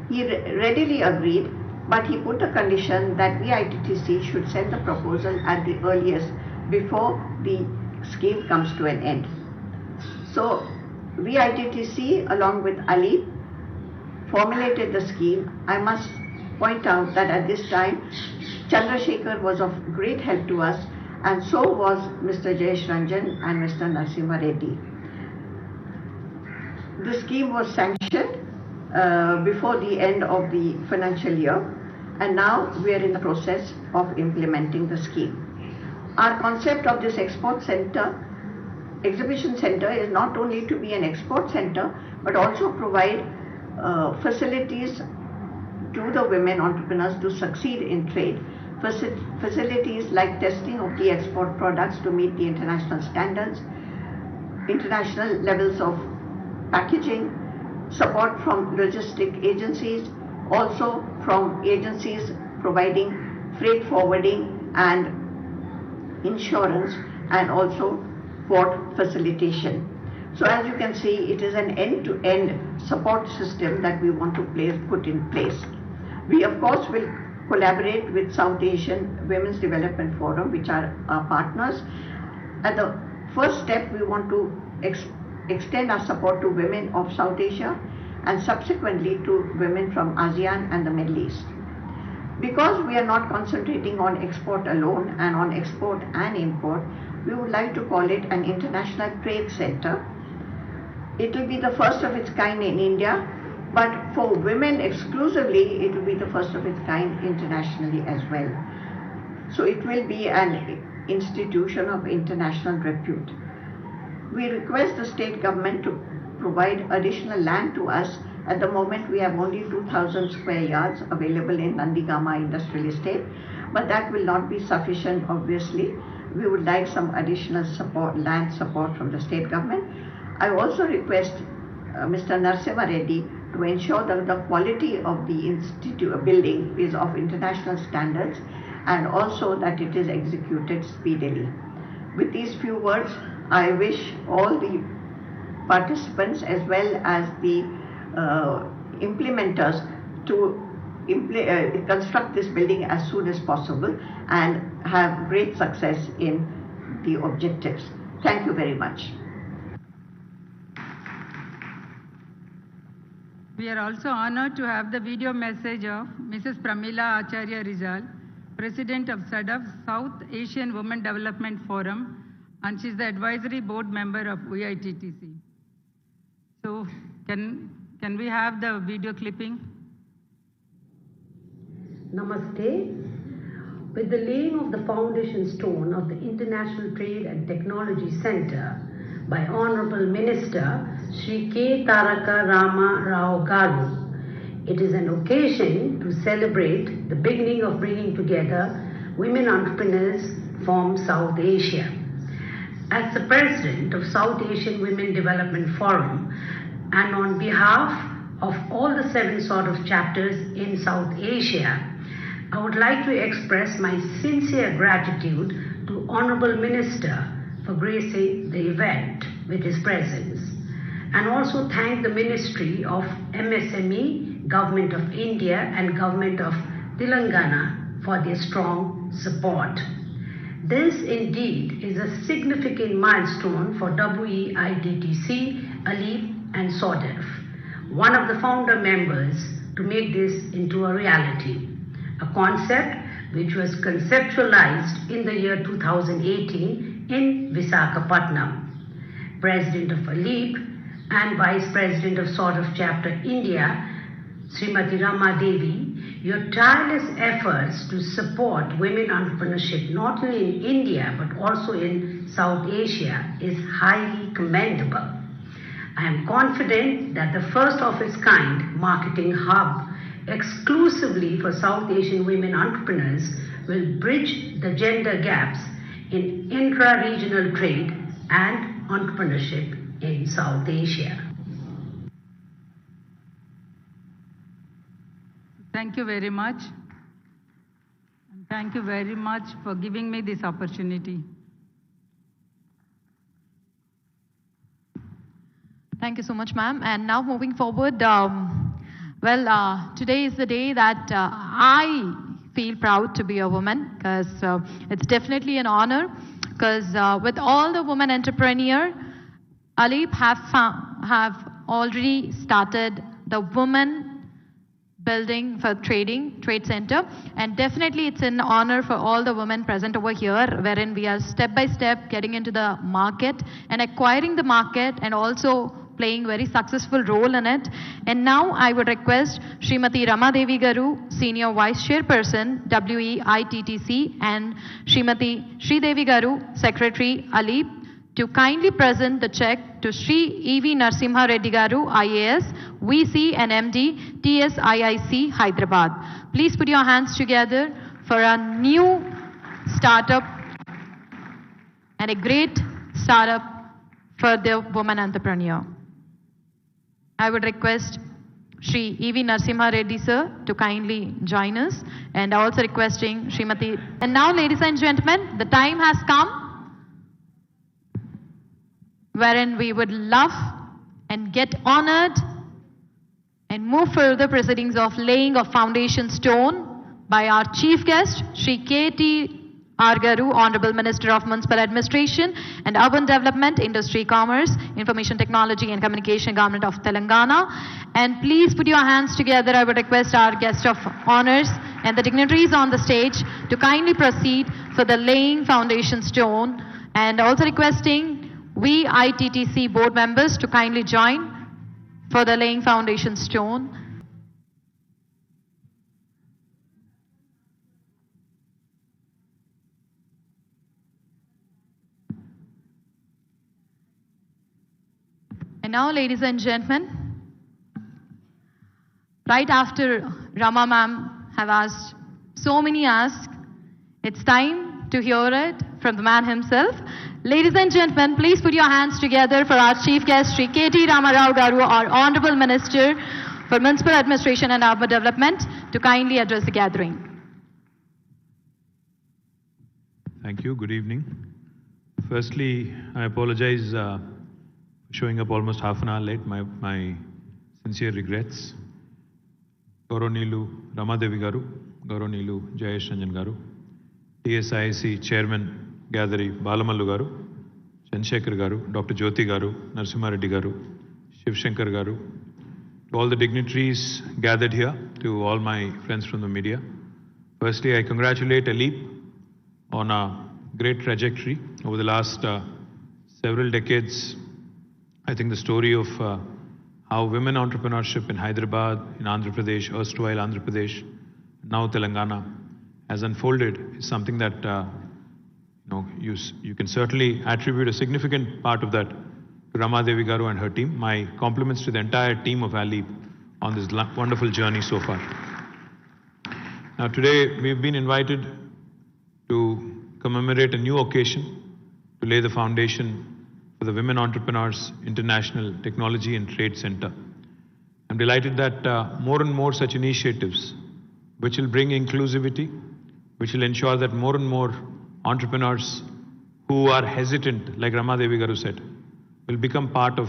He readily agreed, but he put a condition that VITTC should send the proposal at the earliest before the scheme comes to an end. So VITTC along with Ali formulated the scheme. I must point out that at this time Chandrasekhar was of great help to us, and so was Mr. Jayesh Ranjan and Mr. Narasimha Reddy. The scheme was sanctioned before the end of the financial year, and now we are in the process of implementing the scheme. Our concept of this export center, exhibition center, is not only to be an export center, but also provide facilities to the women entrepreneurs to succeed in trade. Facilities like testing of the export products to meet the international standards, international levels of packaging, support from logistic agencies, also from agencies providing freight forwarding and insurance, and also port facilitation. So as you can see, it is an end-to-end support system that we want to put in place. We of course will collaborate with South Asian Women's Development Forum, which are our partners. At the first step, we want to extend our support to women of South Asia and subsequently to women from ASEAN and the Middle East. Because we are not concentrating on export alone and on export and import, we would like to call it an international trade center. It will be the first of its kind in India, but for women exclusively, it will be the first of its kind internationally as well. So it will be an institution of international repute. We request the state government to provide additional land to us. At the moment, we have only 2,000 square yards available in Nandigama Industrial Estate, but that will not be sufficient, obviously. We would like some additional support, land support from the state government. I also request Mr. Narasimha Reddy to ensure that the quality of the building is of international standards and also that it is executed speedily. With these few words, I wish all the participants as well as the implementers to construct this building as soon as possible and have great success in the objectives. Thank you very much. We are also honored to have the video message of Mrs. Pramila Acharya Rizal, President of SADF, South Asian Women Development Forum, and she is the advisory board member of VITTC. So can we have the video clipping? Namaste. With the laying of the foundation stone of the International Trade and Technology Center by Honorable Minister Shri K. Taraka Rama Rao Garu, it is an occasion to celebrate the beginning of bringing together women entrepreneurs from South Asia. As the President of South Asian Women Development Forum, and on behalf of all the 7 sort of chapters in South Asia, I would like to express my sincere gratitude to Honorable Minister for gracing the event with his presence, and also thank the Ministry of MSME, Government of India and Government of Telangana for their strong support. This indeed is a significant milestone for WEITTC, ALIP and SODEF, one of the founder members, to make this into a reality, a concept which was conceptualized in the year 2018 in Visakhapatnam. President of ALIP and Vice President of SODEF Chapter India, Srimati Rama Devi, your tireless efforts to support women entrepreneurship not only in India but also in South Asia is highly commendable. I am confident that the first of its kind marketing hub exclusively for South Asian women entrepreneurs will bridge the gender gaps in intra-regional trade and entrepreneurship in South Asia. Thank you very much. Thank you very much for giving me this opportunity. Thank you so much, ma'am. And now moving forward, today is the day that I feel proud to be a woman, because it's definitely an honor, because with all the women entrepreneurs, ALIP have already started the women building for trade center, and definitely it's an honor for all the women present over here, wherein we are step by step getting into the market and acquiring the market and also playing very successful role in it. And now I would request Srimati Rama Devi Garu, Senior Vice Chairperson, WEITTC, and Srimati Sri Devi Garu, Secretary, ALIP, to kindly present the check to Sri E.V. Narasimha Reddy Garu, IAS, VC and MD, TSIIC, Hyderabad. Please put your hands together for a new startup and a great startup for the woman entrepreneur. I would request Sri E.V. Narasimha Reddy sir to kindly join us, and also requesting Srimati. And now, ladies and gentlemen, the time has come wherein we would love and get honored and move further proceedings of laying of foundation stone by our chief guest, Sri K.T. R. Garu, Honorable Minister of Municipal Administration and Urban Development, Industry, Commerce, Information Technology and Communication, Government of Telangana. And please put your hands together. I would request our guest of honors and the dignitaries on the stage to kindly proceed for the laying foundation stone, and also requesting we ITTC board members to kindly join for the laying foundation stone. And now, ladies and gentlemen, right after Rama ma'am have asked so many asks, it's time to hear it from the man himself. Ladies and gentlemen, please put your hands together for our chief guest, Sri KT Ramarao Garu, our Honorable Minister for Municipal Administration and Urban Development, to kindly address the gathering. Thank you. Good evening. Firstly, I apologize for showing up almost half an hour late. My sincere regrets. Gauronilu Ramadevi Garu, Gauronilu Jayesh Ranjan Garu, TSIC Chairman Gadari Balamallu Garu, Chandrasekhar Garu, Dr. Jyoti Garu, Narasimha Reddy Garu, Shiv Shankar Garu, to all the dignitaries gathered here, to all my friends from the media. Firstly, I congratulate Alip on a great trajectory over the last several decades. I think the story of how women entrepreneurship in Hyderabad, in Andhra Pradesh, erstwhile Andhra Pradesh, now Telangana, has unfolded is something that you can certainly attribute a significant part of that to Ramadevi Garu and her team. My compliments to the entire team of Alip on this wonderful journey so far. Now today we've been invited to commemorate a new occasion to lay the foundation for the Women Entrepreneurs International Technology and Trade Center. I'm delighted that more and more such initiatives, which will bring inclusivity, which will ensure that more and more entrepreneurs who are hesitant, like Ramadevi Garu said, will become part of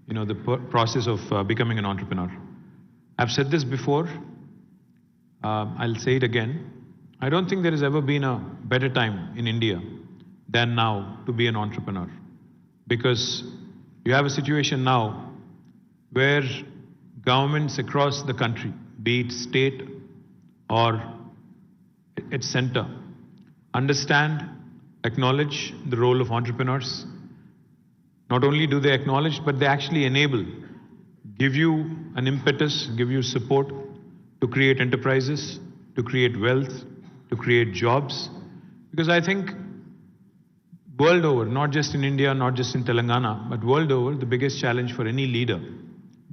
the process of becoming an entrepreneur. I've said this before, I'll say it again. I don't think there has ever been a better time in India than now to be an entrepreneur. Because you have a situation now where governments across the country, be it state or its center, understand, acknowledge the role of entrepreneurs. Not only do they acknowledge, but they actually enable, give you an impetus, give you support to create enterprises, to create wealth, to create jobs. Because I think world over, not just in India, not just in Telangana, but world over, the biggest challenge for any leader,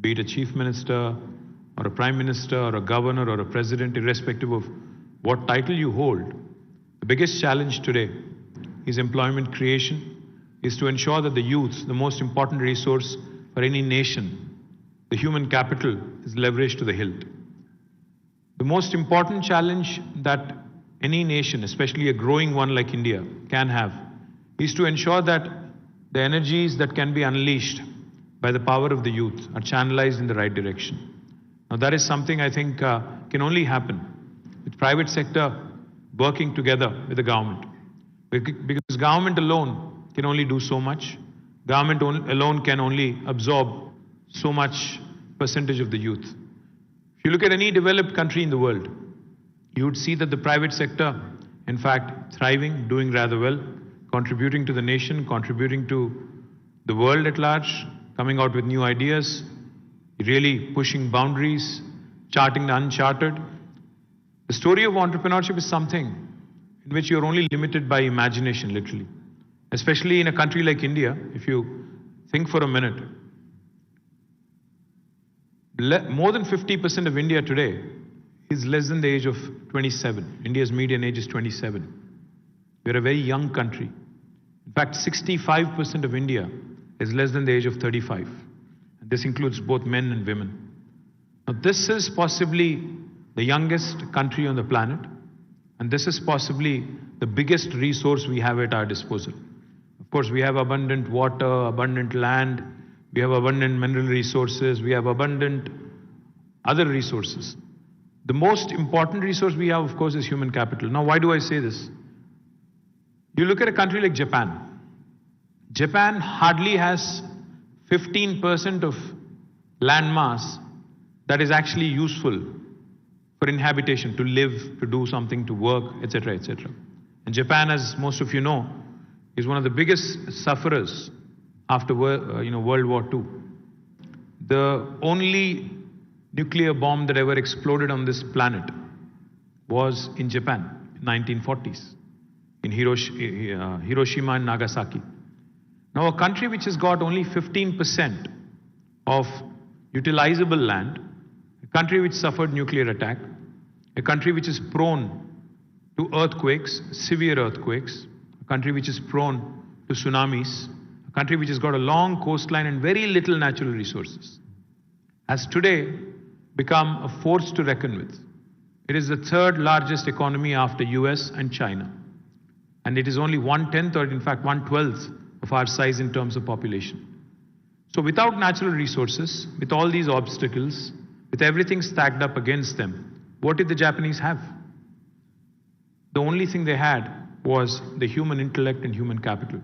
be it a chief minister or a prime minister or a governor or a president, irrespective of what title you hold, the biggest challenge today is employment creation, is to ensure that the youth, the most important resource for any nation, the human capital, is leveraged to the hilt. The most important challenge that any nation, especially a growing one like India, can have is to ensure that the energies that can be unleashed by the power of the youth are channelized in the right direction. Now that is something I think can only happen with private sector working together with the government. Because government alone can only do so much. Government alone can only absorb so much percentage of the youth. If you look at any developed country in the world, you would see that the private sector, in fact, thriving, doing rather well, contributing to the nation, contributing to the world at large, coming out with new ideas, really pushing boundaries, charting the uncharted. The story of entrepreneurship is something in which you're only limited by imagination, literally. Especially in a country like India, if you think for a minute, more than 50% of India today is less than the age of 27. India's median age is 27. We're a very young country. In fact, 65% of India is less than the age of 35. And this includes both men and women. Now, this is possibly the youngest country on the planet, and this is possibly the biggest resource we have at our disposal. Of course, we have abundant water, abundant land, we have abundant mineral resources, we have abundant other resources. The most important resource we have, of course, is human capital. Now, why do I say this? You look at a country like Japan. Japan hardly has 15% of land mass that is actually useful for inhabitation, to live, to do something, to work, etc., etc. And Japan, as most of you know, is one of the biggest sufferers after World War II. The only nuclear bomb that ever exploded on this planet was in Japan in 1940s, in Hiroshima and Nagasaki. Now, a country which has got only 15% of utilizable land, a country which suffered nuclear attack, a country which is prone to earthquakes, severe earthquakes, a country which is prone to tsunamis, a country which has got a long coastline and very little natural resources, has today become a force to reckon with. It is the third largest economy after US and China. And it is only 1/10 or in fact 1/12 of our size in terms of population. So without natural resources, with all these obstacles, with everything stacked up against them, what did the Japanese have? The only thing they had was the human intellect and human capital.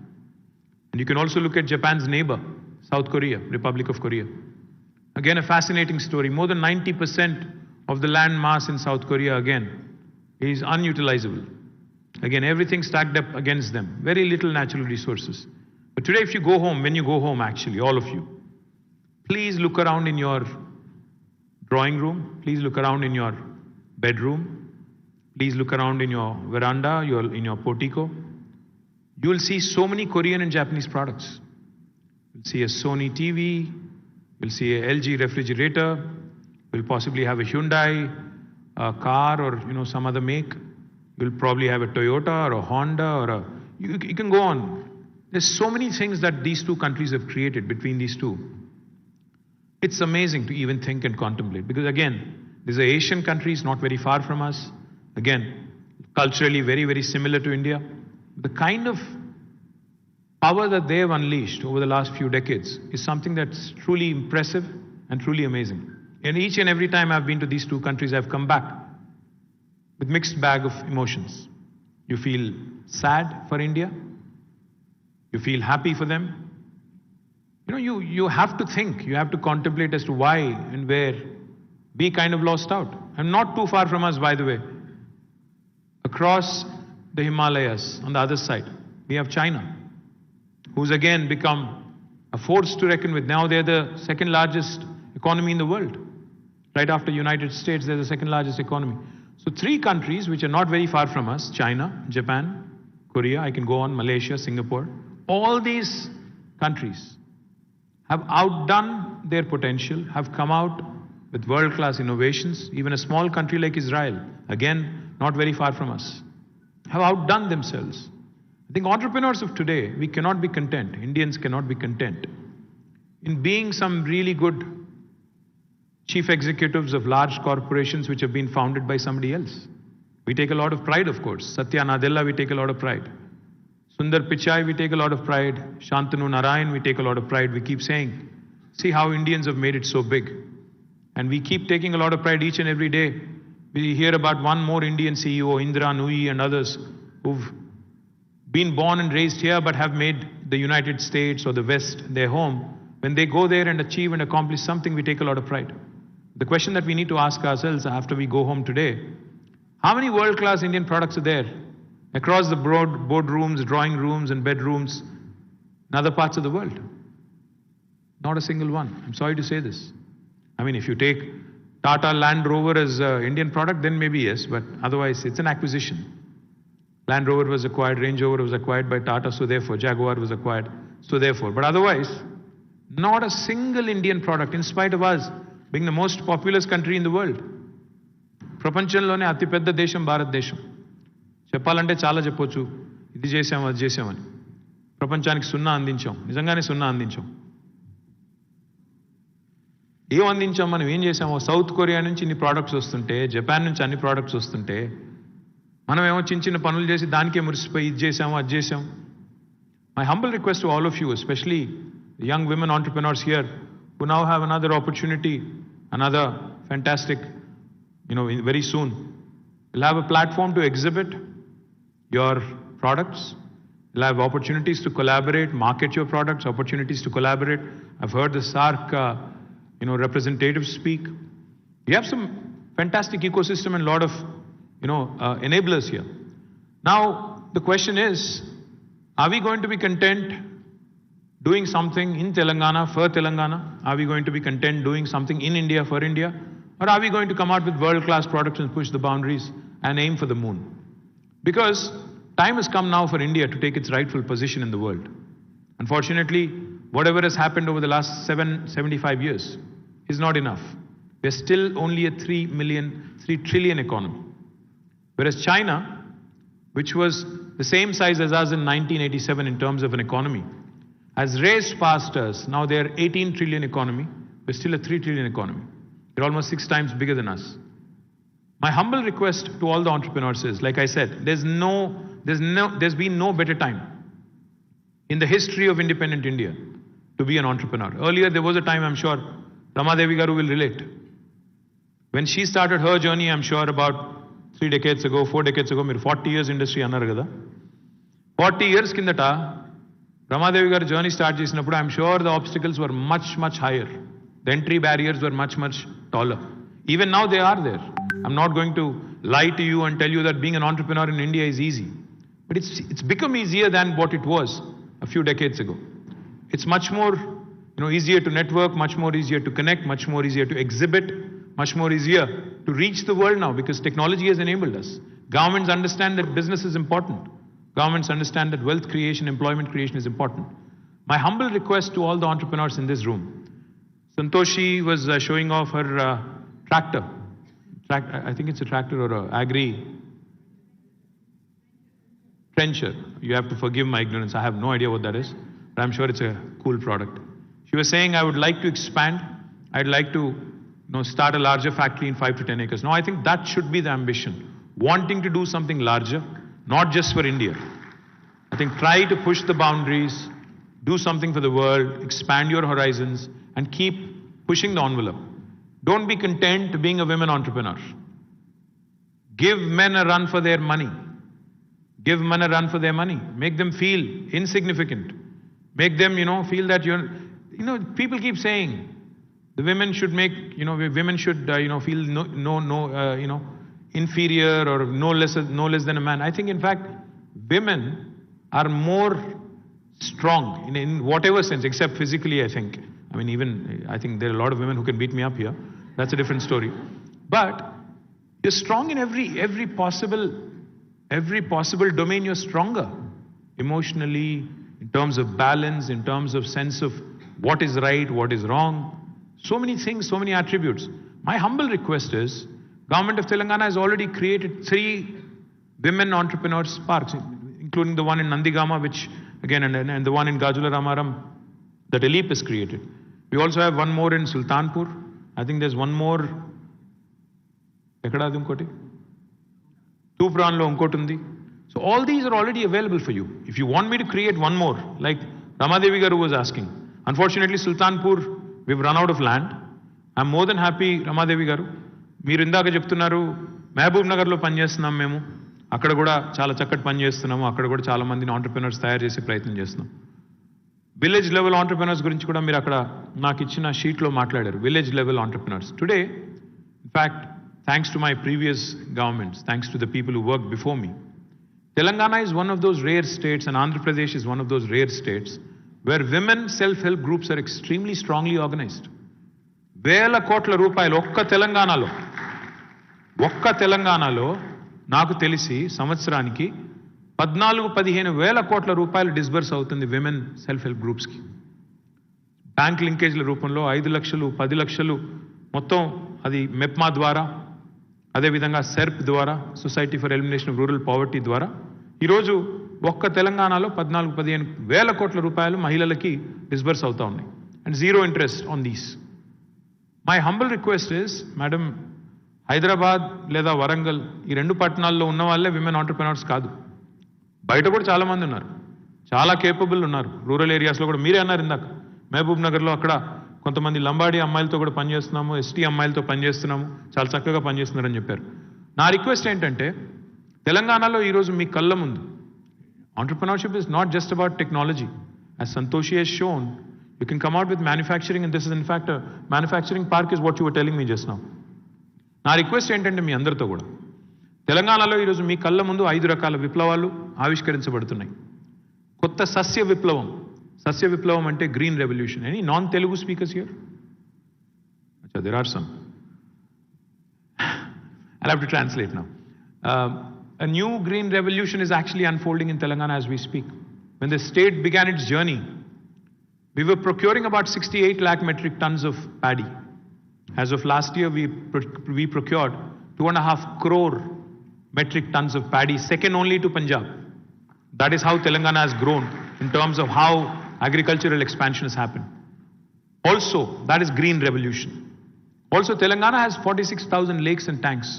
And you can also look at Japan's neighbor, South Korea, Republic of Korea. Again, a fascinating story. More than 90% of the land mass in South Korea, again, is unutilizable. Again, everything stacked up against them. Very little natural resources. But today, if you go home, when you go home actually, all of you, please look around in your drawing room, please look around in your bedroom, please look around in your veranda, in your portico. You will see so many Korean and Japanese products. You'll see a Sony TV, you'll see a LG refrigerator, you'll possibly have a Hyundai car or some other make. You'll probably have a Toyota or a Honda or a... You can go on. There's so many things that these two countries have created between these two. It's amazing to even think and contemplate, because again, these are Asian countries not very far from us. Again, culturally very, very similar to India. The kind of power that they have unleashed over the last few decades is something that's truly impressive and truly amazing. And each and every time I've been to these two countries, I've come back with mixed bag of emotions. You feel sad for India. You feel happy for them. You have to think, you have to contemplate as to why and where we kind of lost out. And not too far from us, by the way. Across the Himalayas, on the other side, we have China, who's again become a force to reckon with. Now they're the second largest economy in the world. Right after United States, they're the second largest economy. So three countries which are not very far from us, China, Japan, Korea, I can go on, Malaysia, Singapore, all these countries have outdone their potential, have come out with world-class innovations. Even a small country like Israel, again, not very far from us, have outdone themselves. I think entrepreneurs of today, we cannot be content, Indians cannot be content in being some really good chief executives of large corporations which have been founded by somebody else. We take a lot of pride, of course. Satya Nadella, we take a lot of pride. Sundar Pichai, we take a lot of pride. Shantanu Narayan, we take a lot of pride. We keep saying, see how Indians have made it so big. And we keep taking a lot of pride each and every day. We hear about one more Indian CEO, Indra Nooyi and others, who've been born and raised here but have made the United States or the West their home. When they go there and achieve and accomplish something, we take a lot of pride. The question that we need to ask ourselves after we go home today, how many world-class Indian products are there across the boardrooms, drawing rooms and bedrooms in other parts of the world? Not a single one. I'm sorry to say this. I mean, if you take Tata Land Rover as an Indian product, then maybe yes, but otherwise it's an acquisition. Land Rover was acquired, Range Rover was acquired by Tata, so therefore Jaguar was acquired, so therefore. But otherwise, not a single Indian product, in spite of us being the most populous country in the world. ప్రపంచంలోనే అతిపెద్ద దేశం భారతదేశం. చెప్పాలంటే చాలా చెప్పొచ్చు, ఇది చేసాం అది చేసామని. ప్రపంచానికి సున్నా అందించాం, నిజంగానే సున్నా అందించాం. ఏం అందించాం, మనం ఏం చేసామో? సౌత్ కొరియా నుంచి ఇన్ని ప్రోడక్ట్స్ వస్తుంటే, జపాన్ నుంచి అన్ని ప్రోడక్ట్స్ వస్తుంటే, మనం ఏమో చిన్న చిన్న పనులు చేసి దానికే మురిసిపోయి ఇది చేసాము అది చేసాం. My humble request to all of you, especially the young women entrepreneurs here who now have another opportunity, another fantastic, very soon, you'll have a platform to exhibit your products. You'll have opportunities to collaborate, market your products, opportunities to collaborate. I've heard the SARC, representatives speak. You have some fantastic ecosystem and a lot of, enablers here. Now, the question is, are we going to be content doing something in Telangana for Telangana? Are we going to be content doing something in India for India? Or are we going to come out with world-class products and push the boundaries and aim for the moon? Because time has come now for India to take its rightful position in the world. Unfortunately, whatever has happened over the last 75 years is not enough. We're still only a 3 trillion economy. Whereas China, which was the same size as us in 1987 in terms of an economy, has raised past us. Now they're 18 trillion economy. We're still a 3 trillion economy. They're almost 6 times bigger than us. My humble request to all the entrepreneurs is, like I said, there's been no better time in the history of independent India to be an entrepreneur. Earlier, there was a time, I'm sure, Ramadevi Garu will relate. When she started her journey, I'm sure about 4 decades ago, 40 years industry annaru kada. 40 years kindata, Ramadevi Garu journey start chesinappudu, I'm sure the obstacles were much, much higher. The entry barriers were much, much taller. Even now they are there. I'm not going to lie to you and tell you that being an entrepreneur in India is easy. But it's become easier than what it was a few decades ago. It's much more easier to network, much more easier to connect, much more easier to exhibit, much more easier to reach the world now because technology has enabled us. Governments understand that business is important. Governments understand that wealth creation, employment creation is important. My humble request to all the entrepreneurs in this room. Santoshi was showing off her tractor. I think it's a tractor or an agri trencher. You have to forgive my ignorance. I have no idea what that is, but I'm sure it's a cool product. She was saying, I would like to expand. I'd like to start a larger factory in 5 to 10 acres. No, I think that should be the ambition. Wanting to do something larger, not just for India. I think try to push the boundaries, do something for the world, expand your horizons, and keep pushing the envelope. Don't be content being a women entrepreneur. Give men a run for their money. Give men a run for their money. Make them feel insignificant. Make them, feel that people keep saying the women should make, women should, feel inferior or no less than a man. I think, in fact, women are more strong in whatever sense, except physically, I think. I think there are a lot of women who can beat me up here. That's a different story. But you're strong in every possible domain. You're stronger emotionally, in terms of balance, in terms of sense of what is right, what is wrong. So many things, so many attributes. My humble request is, Government of Telangana has already created 3 women entrepreneurs parks, including the one in Nandigama, which again, and the one in Gajula Ramaram that ELIP has created. We also have one more in Sultanpur. I think there's one more. Ekkada adi inkoti? Tupranlo inkoti undi. So all these are already available for you. If you want me to create one more, like Ramadevi Garu was asking. Unfortunately, Sultanpur, we've run out of land. I'm more than happy, Ramadevi Garu. మీరు ఇందాక చెప్తున్నారు మహబూబ్ నగర్లో పనిచేస్తున్నాం మేము, అక్కడ కూడా చాలా చక్కటి పని చేస్తున్నాము, అక్కడ కూడా చాలా మందిని ఆంటర్‌ప్రెన్యూర్స్ తయారు చేసే ప్రయత్నం చేస్తున్నాం. విలేజ్ లెవెల్ ఆంటర్‌ప్రెన్యూర్స్ గురించి కూడా మీరు అక్కడ నాకు ఇచ్చిన షీట్లో మాట్లాడారు. Village level entrepreneurs today, in fact thanks to my previous governments, thanks to the people who work before me, Telangana is one of those rare states and Andhra Pradesh is one of those rare states where women self-help groups are extremely strongly organized. వేల కోట్ల రూపాయలు ఒక్క తెలంగాణలో నాకు తెలిసి సంవత్సరానికి 14-15 వేల కోట్ల రూపాయలు డిస్బర్స్ అవుతుంది విమెన్ సెల్ఫ్ హెల్ప్ గ్రూప్స్కి. బ్యాంక్ లింకేజ్ల రూపంలో 5 లక్షలు 10 లక్షలు మొత్తం అది మెప్మా ద్వారా, అదేవిధంగా సెర్ప్ ద్వారా, society for elimination of rural poverty ద్వారా ఈరోజు ఒక్క తెలంగాణలో 14-15 వేల కోట్ల రూపాయలు మహిళలకి డిస్బర్స్ అవుతా ఉన్నాయి. And zero interest on these. My humble request is, madam, Hyderabad లేదా వరంగల్ ఈ 2 పట్టణాల్లో ఉన్న వాళ్ళే విమెన్ ఆంటర్‌ప్రెన్యూర్స్ కాదు, బయట కూడా చాలామంది ఉన్నారు, చాలా కేపబుల్ ఉన్నారు. రూరల్ ఏరియాస్లో కూడా మీరే అన్నారు ఇందాక, మహబూబ్ నగర్లో అక్కడ కొంతమంది లంబాడీ అమ్మాయిలతో కూడా పనిచేస్తున్నాము, ఎస్టీ అమ్మాయిలతో పనిచేస్తున్నాము, చాలా చక్కగా పనిచేస్తున్నారని చెప్పారు. నా రిక్వెస్ట్ ఏంటంటే, తెలంగాణలో ఈరోజు మీ కళ్ళ ముందు Entrepreneurship is not just about technology. As Santoshi has shown, you can come out with manufacturing, and this is in fact a manufacturing park is what you were telling me just now. నా request ఏంటంటే మీ అందరితో కూడా తెలంగాణలో ఈరోజు మీ కళ్ళ ముందు 5 రకాల విప్లవాలు ఆవిష్కరించబడుతున్నాయి. కొత్త సస్య విప్లవం అంటే green revolution. Any non Telugu speakers here? అచ్చా, there are some. I'll have to translate now. A new green revolution is actually unfolding in Telangana as we speak. When the state began its journey, we were procuring about 68 lakh metric tons of paddy. As of last year, we procured 2.5 crore metric tons of paddy, second only to Punjab. That is how Telangana has grown in terms of how agricultural expansion has happened. Also, that is green revolution. Also, Telangana has 46,000 lakes and tanks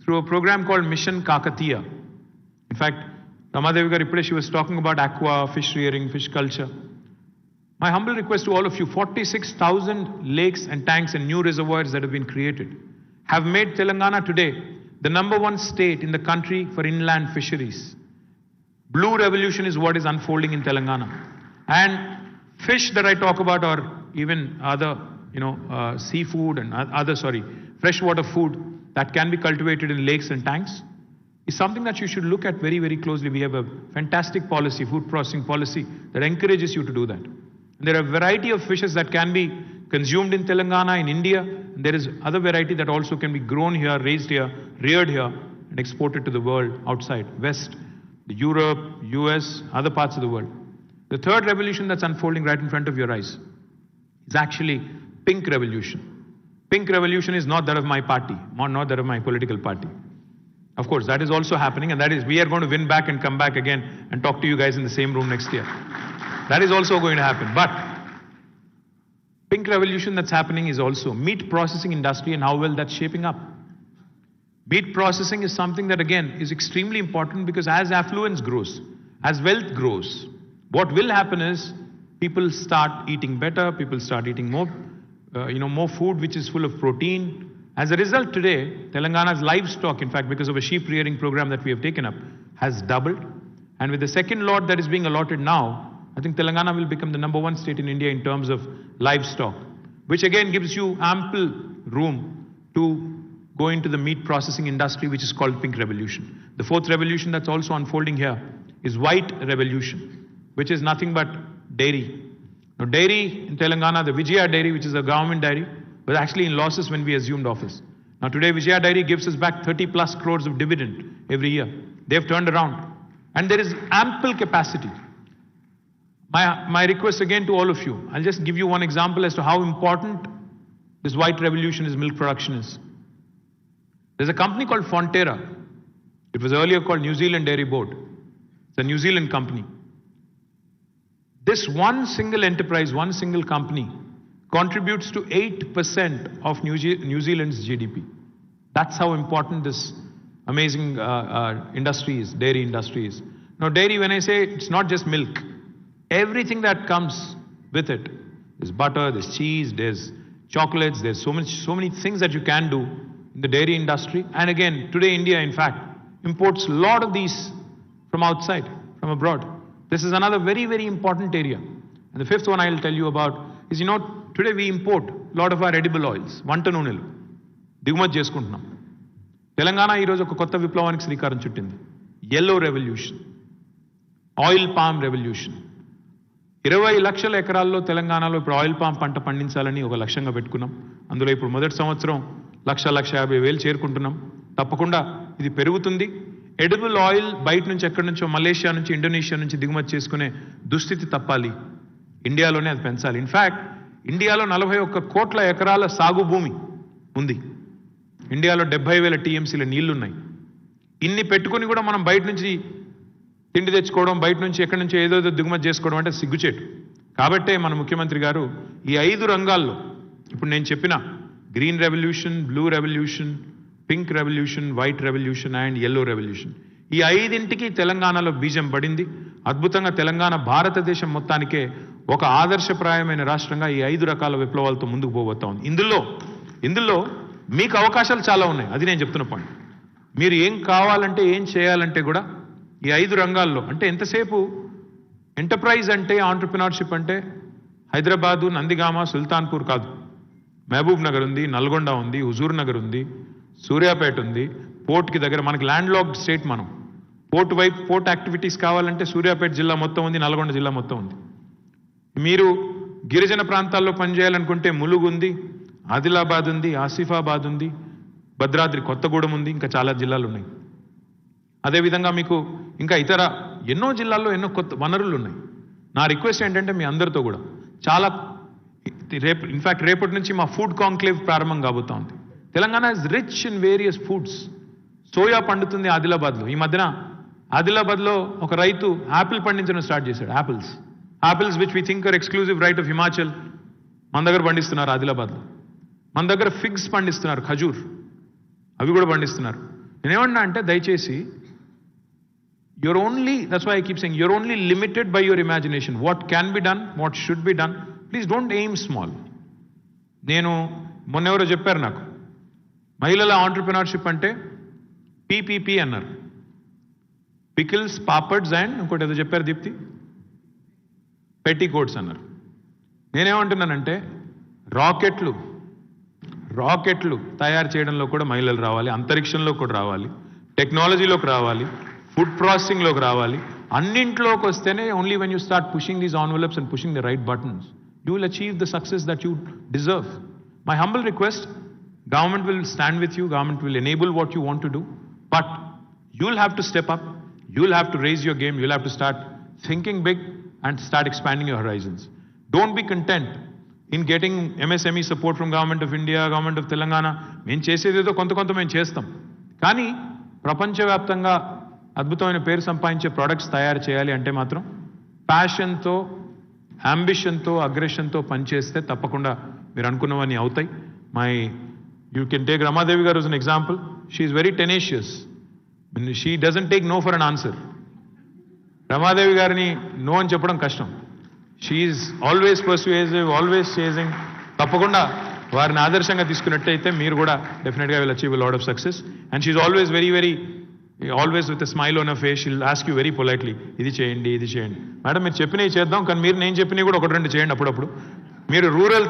through a program called Mission Kakatiya. In fact, Ramadevi Garu, she was talking about aqua, fish rearing, fish culture. My humble request to all of you, 46,000 lakes and tanks and new reservoirs that have been created have made Telangana today the #1 state in the country for inland fisheries. Blue revolution is what is unfolding in Telangana. And fish that I talk about, or even other, seafood and freshwater food that can be cultivated in lakes and tanks, is something that you should look at very, very closely. We have a fantastic policy, food processing policy, that encourages you to do that. And there are a variety of fishes that can be consumed in Telangana, in India. And there is other variety that also can be grown here, raised here, reared here, and exported to the world outside, West, Europe, US, other parts of the world. The third revolution that's unfolding right in front of your eyes is actually pink revolution. Pink revolution is not that of my party, not that of my political party. Of course, that is also happening, and that is we are going to win back and come back again and talk to you guys in the same room next year. That is also going to happen. But pink revolution that's happening is also meat processing industry and how well that's shaping up. Meat processing is something that again is extremely important, because as affluence grows, as wealth grows, what will happen is people start eating better, people start eating more food which is full of protein. As a result, today, Telangana's livestock, in fact, because of a sheep rearing program that we have taken up, has doubled. And with the second lot that is being allotted now, I think Telangana will become the #1 state in India in terms of livestock, which again gives you ample room to go into the meat processing industry, which is called pink revolution. The fourth revolution that's also unfolding here is white revolution, which is nothing but dairy. Now, dairy in Telangana, the Vijaya dairy, which is a government dairy, was actually in losses when we assumed office. Now, today, Vijaya dairy gives us back 30+ crores of dividend every year. They've turned around. And there is ample capacity. My request again to all of you, I'll just give you one example as to how important this white revolution is, milk production is. There's a company called Fonterra. It was earlier called New Zealand Dairy Board. It's a New Zealand company. This one single enterprise, one single company, contributes to 8% of New Zealand's GDP. That's how important this amazing industry is, dairy industry is. Now, dairy, when I say, it's not just milk. Everything that comes with it. There's butter, there's cheese, there's chocolates, there's so many things that you can do in the dairy industry. And again, today India, in fact, imports a lot of these from outside, from abroad. This is another very, very important area. And the fifth one I'll tell you about is, today we import a lot of our edible oils, వంట నూనెలు దిగుమతి చేసుకుంటున్నాం. తెలంగాణ ఈరోజు ఒక కొత్త విప్లవానికి శ్రీకారం చుట్టింది. yellow revolution, oil palm revolution. 20 లక్షల ఎకరాల్లో తెలంగాణలో ఇప్పుడు ఆయిల్ పామ్ పంట పండించాలని ఒక లక్ష్యంగా పెట్టుకున్నాం. అందులో ఇప్పుడు మొదటి సంవత్సరం 1,50,000 చేరుకుంటున్నాం. తప్పకుండా ఇది పెరుగుతుంది. ఎడిబుల్ ఆయిల్ బయట నుంచి ఎక్కడి నుంచో, మలేషియా నుంచి, ఇండోనేషియా నుంచి దిగుమతి చేసుకునే దుస్థితి తప్పాలి. ఇండియాలోనే అది పెంచాలి. ఇన్ఫ్యాక్ట్ ఇండియాలో 41 కోట్ల ఎకరాల సాగు భూమి ఉంది. ఇండియాలో 70,000 TMCల నీళ్లున్నాయి. ఇన్ని పెట్టుకుని కూడా మనం బయట నుంచి తిండి తెచ్చుకోవడం, బయట నుంచి ఎక్కడి నుంచి ఏదో దిగుమతి చేసుకోవడం అంటే సిగ్గుచేటు. కాబట్టే మన ముఖ్యమంత్రి గారు ఈ 5 రంగాల్లో ఇప్పుడు నేను చెప్పిన green revolution, blue revolution, pink revolution, white revolution and yellow revolution, ఈ 5ంటికి తెలంగాణలో బీజం పడింది. అద్భుతంగా తెలంగాణ భారతదేశం మొత్తానికే ఒక ఆదర్శప్రాయమైన రాష్ట్రంగా ఈ 5 రకాల విప్లవాలతో ముందుకు పోబోతా ఉంది. ఇందులో మీకు అవకాశాలు చాలా ఉన్నాయి. అది నేను చెప్తున్న పాయింట్. మీరు ఏం కావాలంటే, ఏం చేయాలంటే కూడా ఈ 5 రంగాల్లో అంటే ఎంతసేపు ఎంటర్ప్రైజ్ అంటే ఆంటర్ప్రినర్షిప్ అంటే హైదరాబాదు, నందిగామ, సుల్తాన్పూర్ కాదు. మహబూబ్ నగర్ ఉంది, నల్గొండ ఉంది, హుజూర్ నగర్ ఉంది, సూర్యాపేట ఉంది, పోర్ట్కి దగ్గర. మనకి ల్యాండ్ లాక్డ్ స్టేట్ మనం. పోర్ట్ వైపు పోర్ట్ యాక్టివిటీస్ కావాలంటే సూర్యాపేట జిల్లా మొత్తం ఉంది, నల్గొండ జిల్లా మొత్తం ఉంది. మీరు గిరిజన ప్రాంతాల్లో పనిచేయాలనుకుంటే ములుగు ఉంది, ఆదిలాబాద్ ఉంది, ఆసిఫాబాద్ ఉంది, భద్రాద్రి కొత్తగూడెం ఉంది, ఇంకా చాలా జిల్లాలు ఉన్నాయి. అదేవిధంగా మీకు ఇంకా ఇతర ఎన్నో జిల్లాల్లో ఎన్నో కొత్త వనరులు ఉన్నాయి. నా రిక్వెస్ట్ ఏంటంటే మీ అందరితో కూడా చాలా ఇన్ఫ్యాక్ట్ రేపటి నుంచి మా ఫుడ్ కాంక్లేవ్ ప్రారంభం కాబోతా ఉంది. Telangana is rich in various foods. Soya పండుతుంది ఆదిలాబాద్లో. ఈ మధ్యన ఆదిలాబాద్లో ఒక రైతు యాపిల్ పండించడం స్టార్ట్ చేశాడు. Apples which we think are exclusive right of Himachal మన దగ్గర పండిస్తున్నారు ఆదిలాబాద్లో. మన దగ్గర ఫిగ్స్ పండిస్తున్నారు, ఖజూర్ అవి కూడా పండిస్తున్నారు. నేనేమన్నా అంటే దయచేసి that's why I keep saying you're only limited by your imagination. What can be done, what should be done. Please don't aim small. నేను మొన్నెవరో చెప్పారు నాకు, మహిళల ఆంటర్ప్రినర్షిప్ అంటే PPP అన్నారు. పికిల్స్, పాపడ్స్ అండ్ ఇంకోటి ఏదో చెప్పారు దీప్తి, పెట్టికోట్స్ అన్నారు. నేనేమంటున్నానంటే రాకెట్లు తయారు చేయడంలో కూడా మహిళలు రావాలి, అంతరిక్షంలో కూడా రావాలి, టెక్నాలజీలోకి రావాలి, ఫుడ్ ప్రాసెసింగ్లోకి రావాలి. అన్నింట్లోకి వస్తేనే only when you start pushing these envelopes and pushing the right buttons, you will achieve the success that you deserve. My humble request, government will stand with you, government will enable what you want to do, but you'll have to step up, you'll have to raise your game, you'll have to start thinking big and start expanding your horizons. Don't be content in getting MSME support from Government of India, Government of Telangana. మేము చేసేదేదో కొంత మేము చేస్తాం, కానీ ప్రపంచవ్యాప్తంగా అద్భుతమైన పేరు సంపాదించే products తయారు చేయాలి అంటే మాత్రం ప్యాషన్తో, అంబిషన్తో, అగ్రెషన్తో పనిచేస్తే తప్పకుండా మీరు అనుకున్నవన్నీ అవుతాయి. యూ కెన్ టేక్ రమాదేవి గారు as an example. She is very tenacious. She doesn't take no for an answer. Ramadevi గారిని నో అని చెప్పడం కష్టం. She is always persuasive, always chasing. తప్పకుండా వారిని ఆదర్శంగా తీసుకున్నట్టయితే మీరు కూడా డెఫినెట్గా will achieve lot of success. And she is always always with smile on a face. She'll ask you very politely, ఇది చేయండి. మేడం మీరు చెప్పినవి చేద్దాం, కానీ నేను చెప్పినవి కూడా 1-2 చేయండి అప్పుడప్పుడు. మీరు రూరల్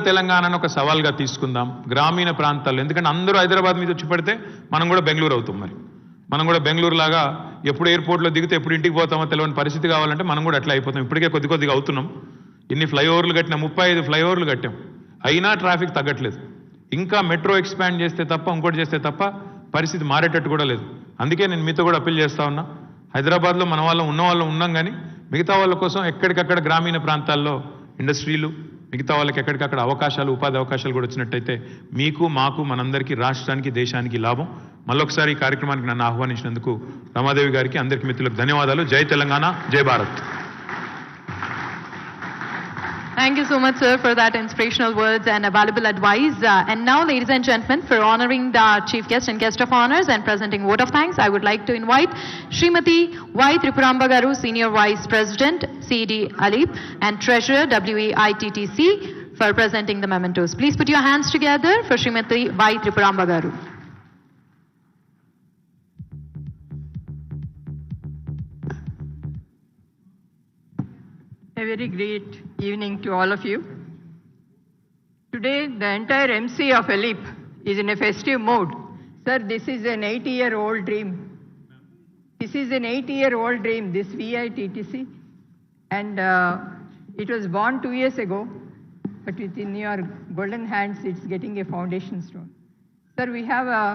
తెలంగాణను ఒక సవాల్గా తీసుకుందాం. గ్రామీణ ప్రాంతాల్లో, ఎందుకంటే అందరూ హైదరాబాద్ మీద వచ్చి పడితే మనం కూడా బెంగళూరు అవుతాం. మరి మనం కూడా బెంగళూరు లాగా ఎప్పుడు ఎయిర్పోర్ట్లో దిగితే ఎప్పుడు ఇంటికి పోతామో తెలియని పరిస్థితి కావాలంటే మనం కూడా అట్లా అయిపోతాం. ఇప్పటికే కొద్దిగా అవుతున్నాం. ఇన్ని ఫ్లైఓవర్లు కట్టినా, 35 ఫ్లైఓవర్లు కట్టాం, అయినా ట్రాఫిక్ తగ్గట్లేదు. ఇంకా మెట్రో ఎక్స్పాండ్ చేస్తే తప్ప, ఇంకోటి చేస్తే తప్ప పరిస్థితి మారేటట్టు కూడా లేదు. అందుకే నేను మీతో కూడా అప్పీల్ చేస్తా ఉన్నా, హైదరాబాద్లో మన వాళ్ళం ఉన్నాం, కానీ మిగతా వాళ్ళ కోసం ఎక్కడికక్కడ గ్రామీణ ప్రాంతాల్లో ఇండస్ట్రీలు, మిగతా వాళ్ళకి ఎక్కడికక్కడ అవకాశాలు, ఉపాధి అవకాశాలు కూడా వచ్చినట్టయితే మీకు, మాకు, మనందరికీ, రాష్ట్రానికి, దేశానికి లాభం. మళ్ళొకసారి ఈ కార్యక్రమానికి నన్ను ఆహ్వానించినందుకు రమాదేవి గారికి, అందరికీ మిత్రులకు ధన్యవాదాలు. జై తెలంగాణ, జై Bharat. Thank you so much, sir, for that inspirational words and valuable advice. And now, ladies and gentlemen, for honoring the chief guest and guest of honors and presenting vote of thanks, I would like to invite Srimati Y. Tripuramba Garu, Senior Vice President, CD Alip, and Treasurer, WEITTC, for presenting the mementos. Please put your hands together for Srimati Y. Tripuramba Garu. A very great evening to all of you. Today, the entire MC of Alip is in a festive mood. Sir, this is an 80-year-old dream. This is an 80-year-old dream, this VITTC. And it was born 2 years ago, but within your golden hands, it's getting a foundation stone. Sir, we have a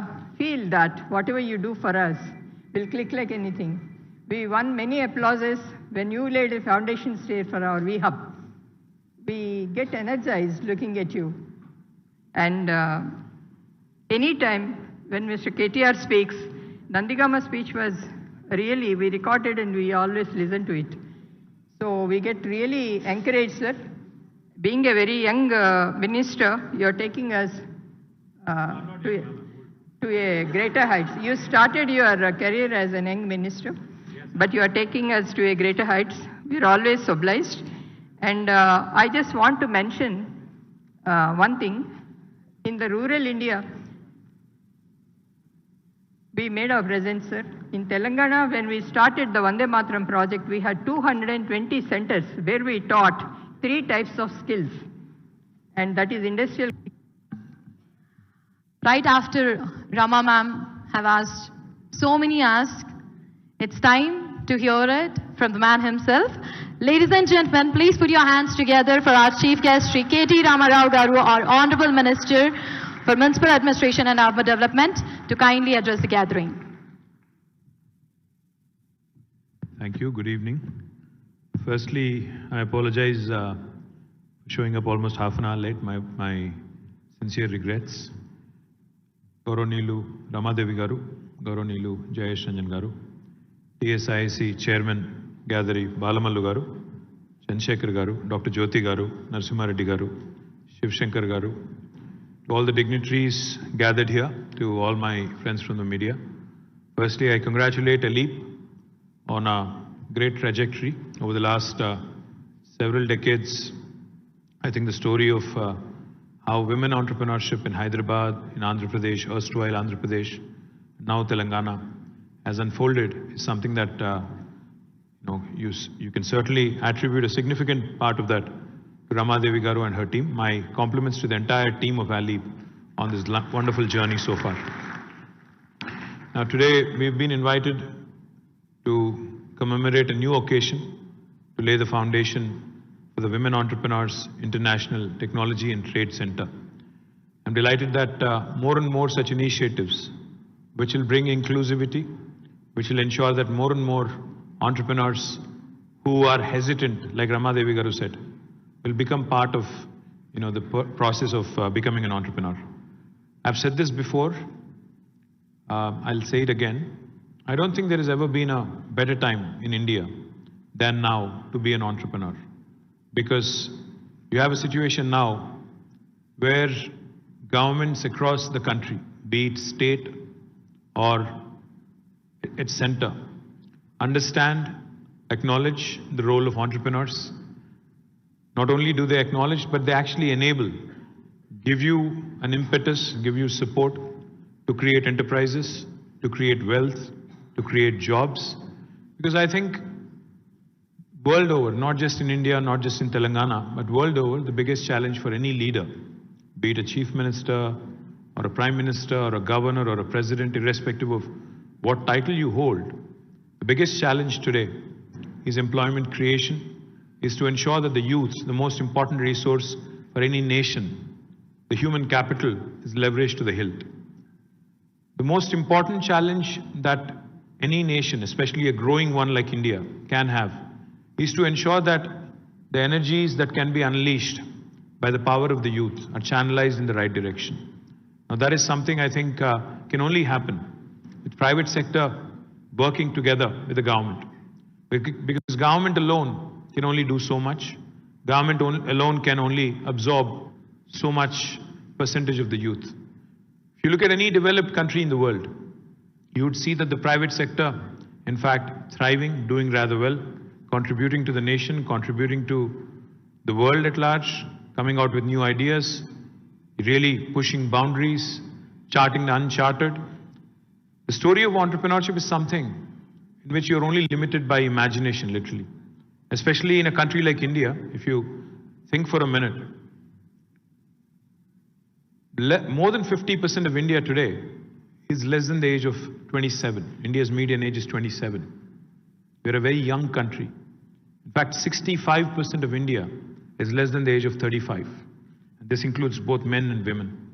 feel that whatever you do for us will click like anything. We won many applauses when you laid a foundation stone for our V-Hub. We get energized looking at you. And anytime when Mr. KTR speaks, Nandigama speech was really, we recorded and we always listen to it. So we get really encouraged, sir. Being a very young minister, you're taking us to a greater heights. You started your career as a young minister, but you are taking us to a greater heights. We're always obliged. And I just want to mention one thing. In the rural India, we made our presence, sir. In Telangana, when we started the Vande Mataram project, we had 220 centers where we taught 3 types of skills, and that is industrial. Right after Rama ma'am have asked so many asks, it's time to hear it from the man himself. Ladies and gentlemen, please put your hands together for our chief guest, Sri KT Ramarao Garu, our Honorable Minister for Municipal Administration and Urban Development, to kindly address the gathering. Thank you. Good evening. Firstly, I apologize for showing up almost half an hour late. My sincere regrets. Gauronilu Ramadevi Garu, Gauronilu Jayesh Ranjan Garu, TSIC Chairman Gadari Balamallu Garu, Chandrasekhar Garu, Dr. Jyoti Garu, Narasimha Reddy Garu, Shiv Shankar Garu, to all the dignitaries gathered here, to all my friends from the media. Firstly, I congratulate Elip on a great trajectory over the last several decades. I think the story of how women entrepreneurship in Hyderabad, in Andhra Pradesh, erstwhile Andhra Pradesh, now Telangana, has unfolded is something that you can certainly attribute a significant part of that to Ramadevi Garu and her team. My compliments to the entire team of Alip on this wonderful journey so far. Now today we've been invited to commemorate a new occasion to lay the foundation for the Women Entrepreneurs International Technology and Trade Center. I'm delighted that more and more such initiatives which will bring inclusivity, which will ensure that more and more entrepreneurs who are hesitant, like Ramadevi Garu said, will become part of the process of becoming an entrepreneur. I've said this before, I'll say it again. I don't think there has ever been a better time in India than now to be an entrepreneur. Because you have a situation now where governments across the country, be it state or its center, understand, acknowledge the role of entrepreneurs. Not only do they acknowledge, but they actually enable, give you an impetus, give you support to create enterprises, to create wealth, to create jobs. Because I think world over, not just in India, not just in Telangana, but world over, the biggest challenge for any leader, be it a chief minister or a prime minister or a governor or a president, irrespective of what title you hold, the biggest challenge today is employment creation, is to ensure that the youth, the most important resource for any nation, the human capital, is leveraged to the hilt. The most important challenge that any nation, especially a growing one like India, can have is to ensure that the energies that can be unleashed by the power of the youth are channelized in the right direction. Now that is something I think can only happen with private sector working together with the government. Because government alone can only do so much. Government alone can only absorb so much percentage of the youth. If you look at any developed country in the world, you would see that the private sector, in fact, thriving, doing rather well, contributing to the nation, contributing to the world at large, coming out with new ideas, really pushing boundaries, charting the uncharted. The story of entrepreneurship is something in which you're only limited by imagination, literally. Especially in a country like India, if you think for a minute, more than 50% of India today is less than the age of 27. India's median age is 27. We're a very young country. In fact, 65% of India is less than the age of 35. And this includes both men and women.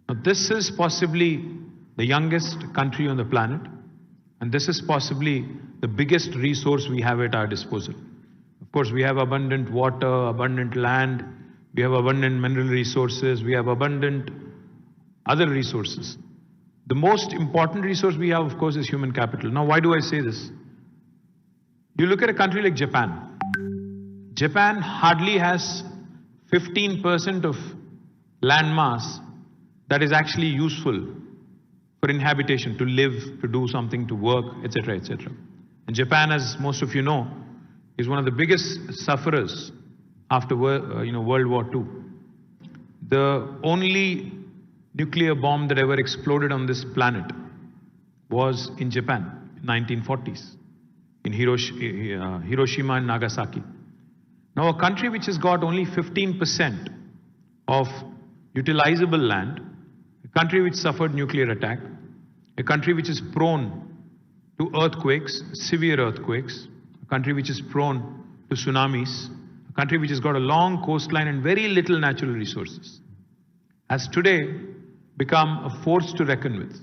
Now, this is possibly the youngest country on the planet, and this is possibly the biggest resource we have at our disposal. Of course, we have abundant water, abundant land, we have abundant mineral resources, we have abundant other resources. The most important resource we have, of course, is human capital. Now, why do I say this? You look at a country like Japan. Japan hardly has 15% of land mass that is actually useful for inhabitation, to live, to do something, to work, etc., etc. And Japan, as most of you know, is one of the biggest sufferers after World War II. The only nuclear bomb that ever exploded on this planet was in Japan in 1940s, in Hiroshima and Nagasaki. Now a country which has got only 15% of utilizable land, a country which suffered nuclear attack, a country which is prone to earthquakes, severe earthquakes, a country which is prone to tsunamis, a country which has got a long coastline and very little natural resources, has today become a force to reckon with.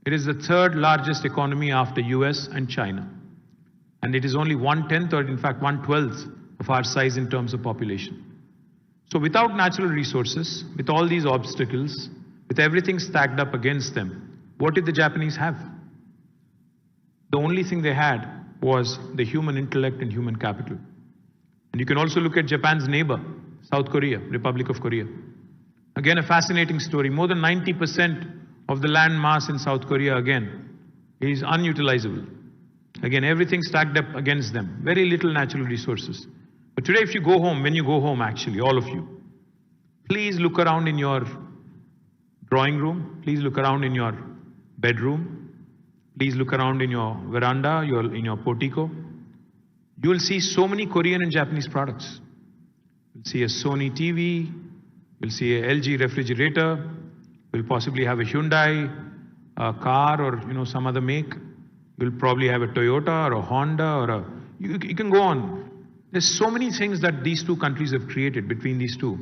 It is the third largest economy after US and China. And it is only 1/10 or in fact 1/12 of our size in terms of population. So without natural resources, with all these obstacles, with everything stacked up against them, what did the Japanese have? The only thing they had was the human intellect and human capital. And you can also look at Japan's neighbor, South Korea, Republic of Korea. Again, a fascinating story. More than 90% of the land mass in South Korea, again, is unutilizable. Again, everything stacked up against them. Very little natural resources. But today, if you go home, when you go home actually, all of you, please look around in your drawing room. Please look around in your bedroom. Please look around in your veranda, in your portico. You will see so many Korean and Japanese products. You'll see a Sony TV. You'll see a LG refrigerator. You'll possibly have a Hyundai car or some other make. You'll probably have a Toyota or a Honda or a... You can go on. There's so many things that these two countries have created between these two.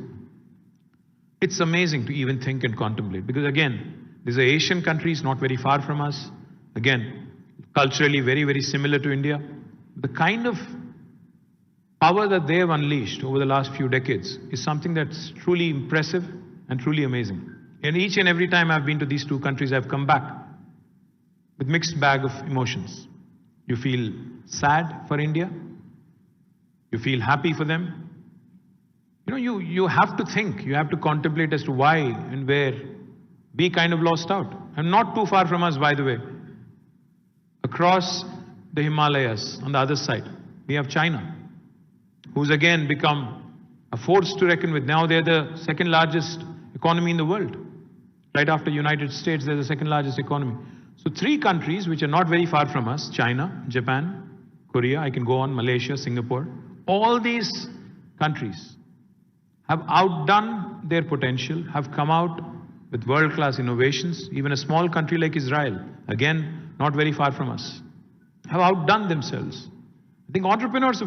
It's amazing to even think and contemplate because again, these are Asian countries not very far from us. Again, culturally very, very similar to India. The kind of power that they have unleashed over the last few decades is something that's truly impressive and truly amazing. And each and every time I've been to these two countries, I've come back with mixed bag of emotions. You feel sad for India. You feel happy for them. You have to think, you have to contemplate as to why and where we kind of lost out. And not too far from us, by the way. Across the Himalayas, on the other side, we have China, who's again become a force to reckon with. Now they're the second largest economy in the world. Right after United States, they're the second largest economy. So three countries which are not very far from us, China, Japan, Korea, I can go on, Malaysia, Singapore, all these countries have outdone their potential, have come out with world-class innovations. Even a small country like Israel, again, not very far from us, have outdone themselves. I think entrepreneurs have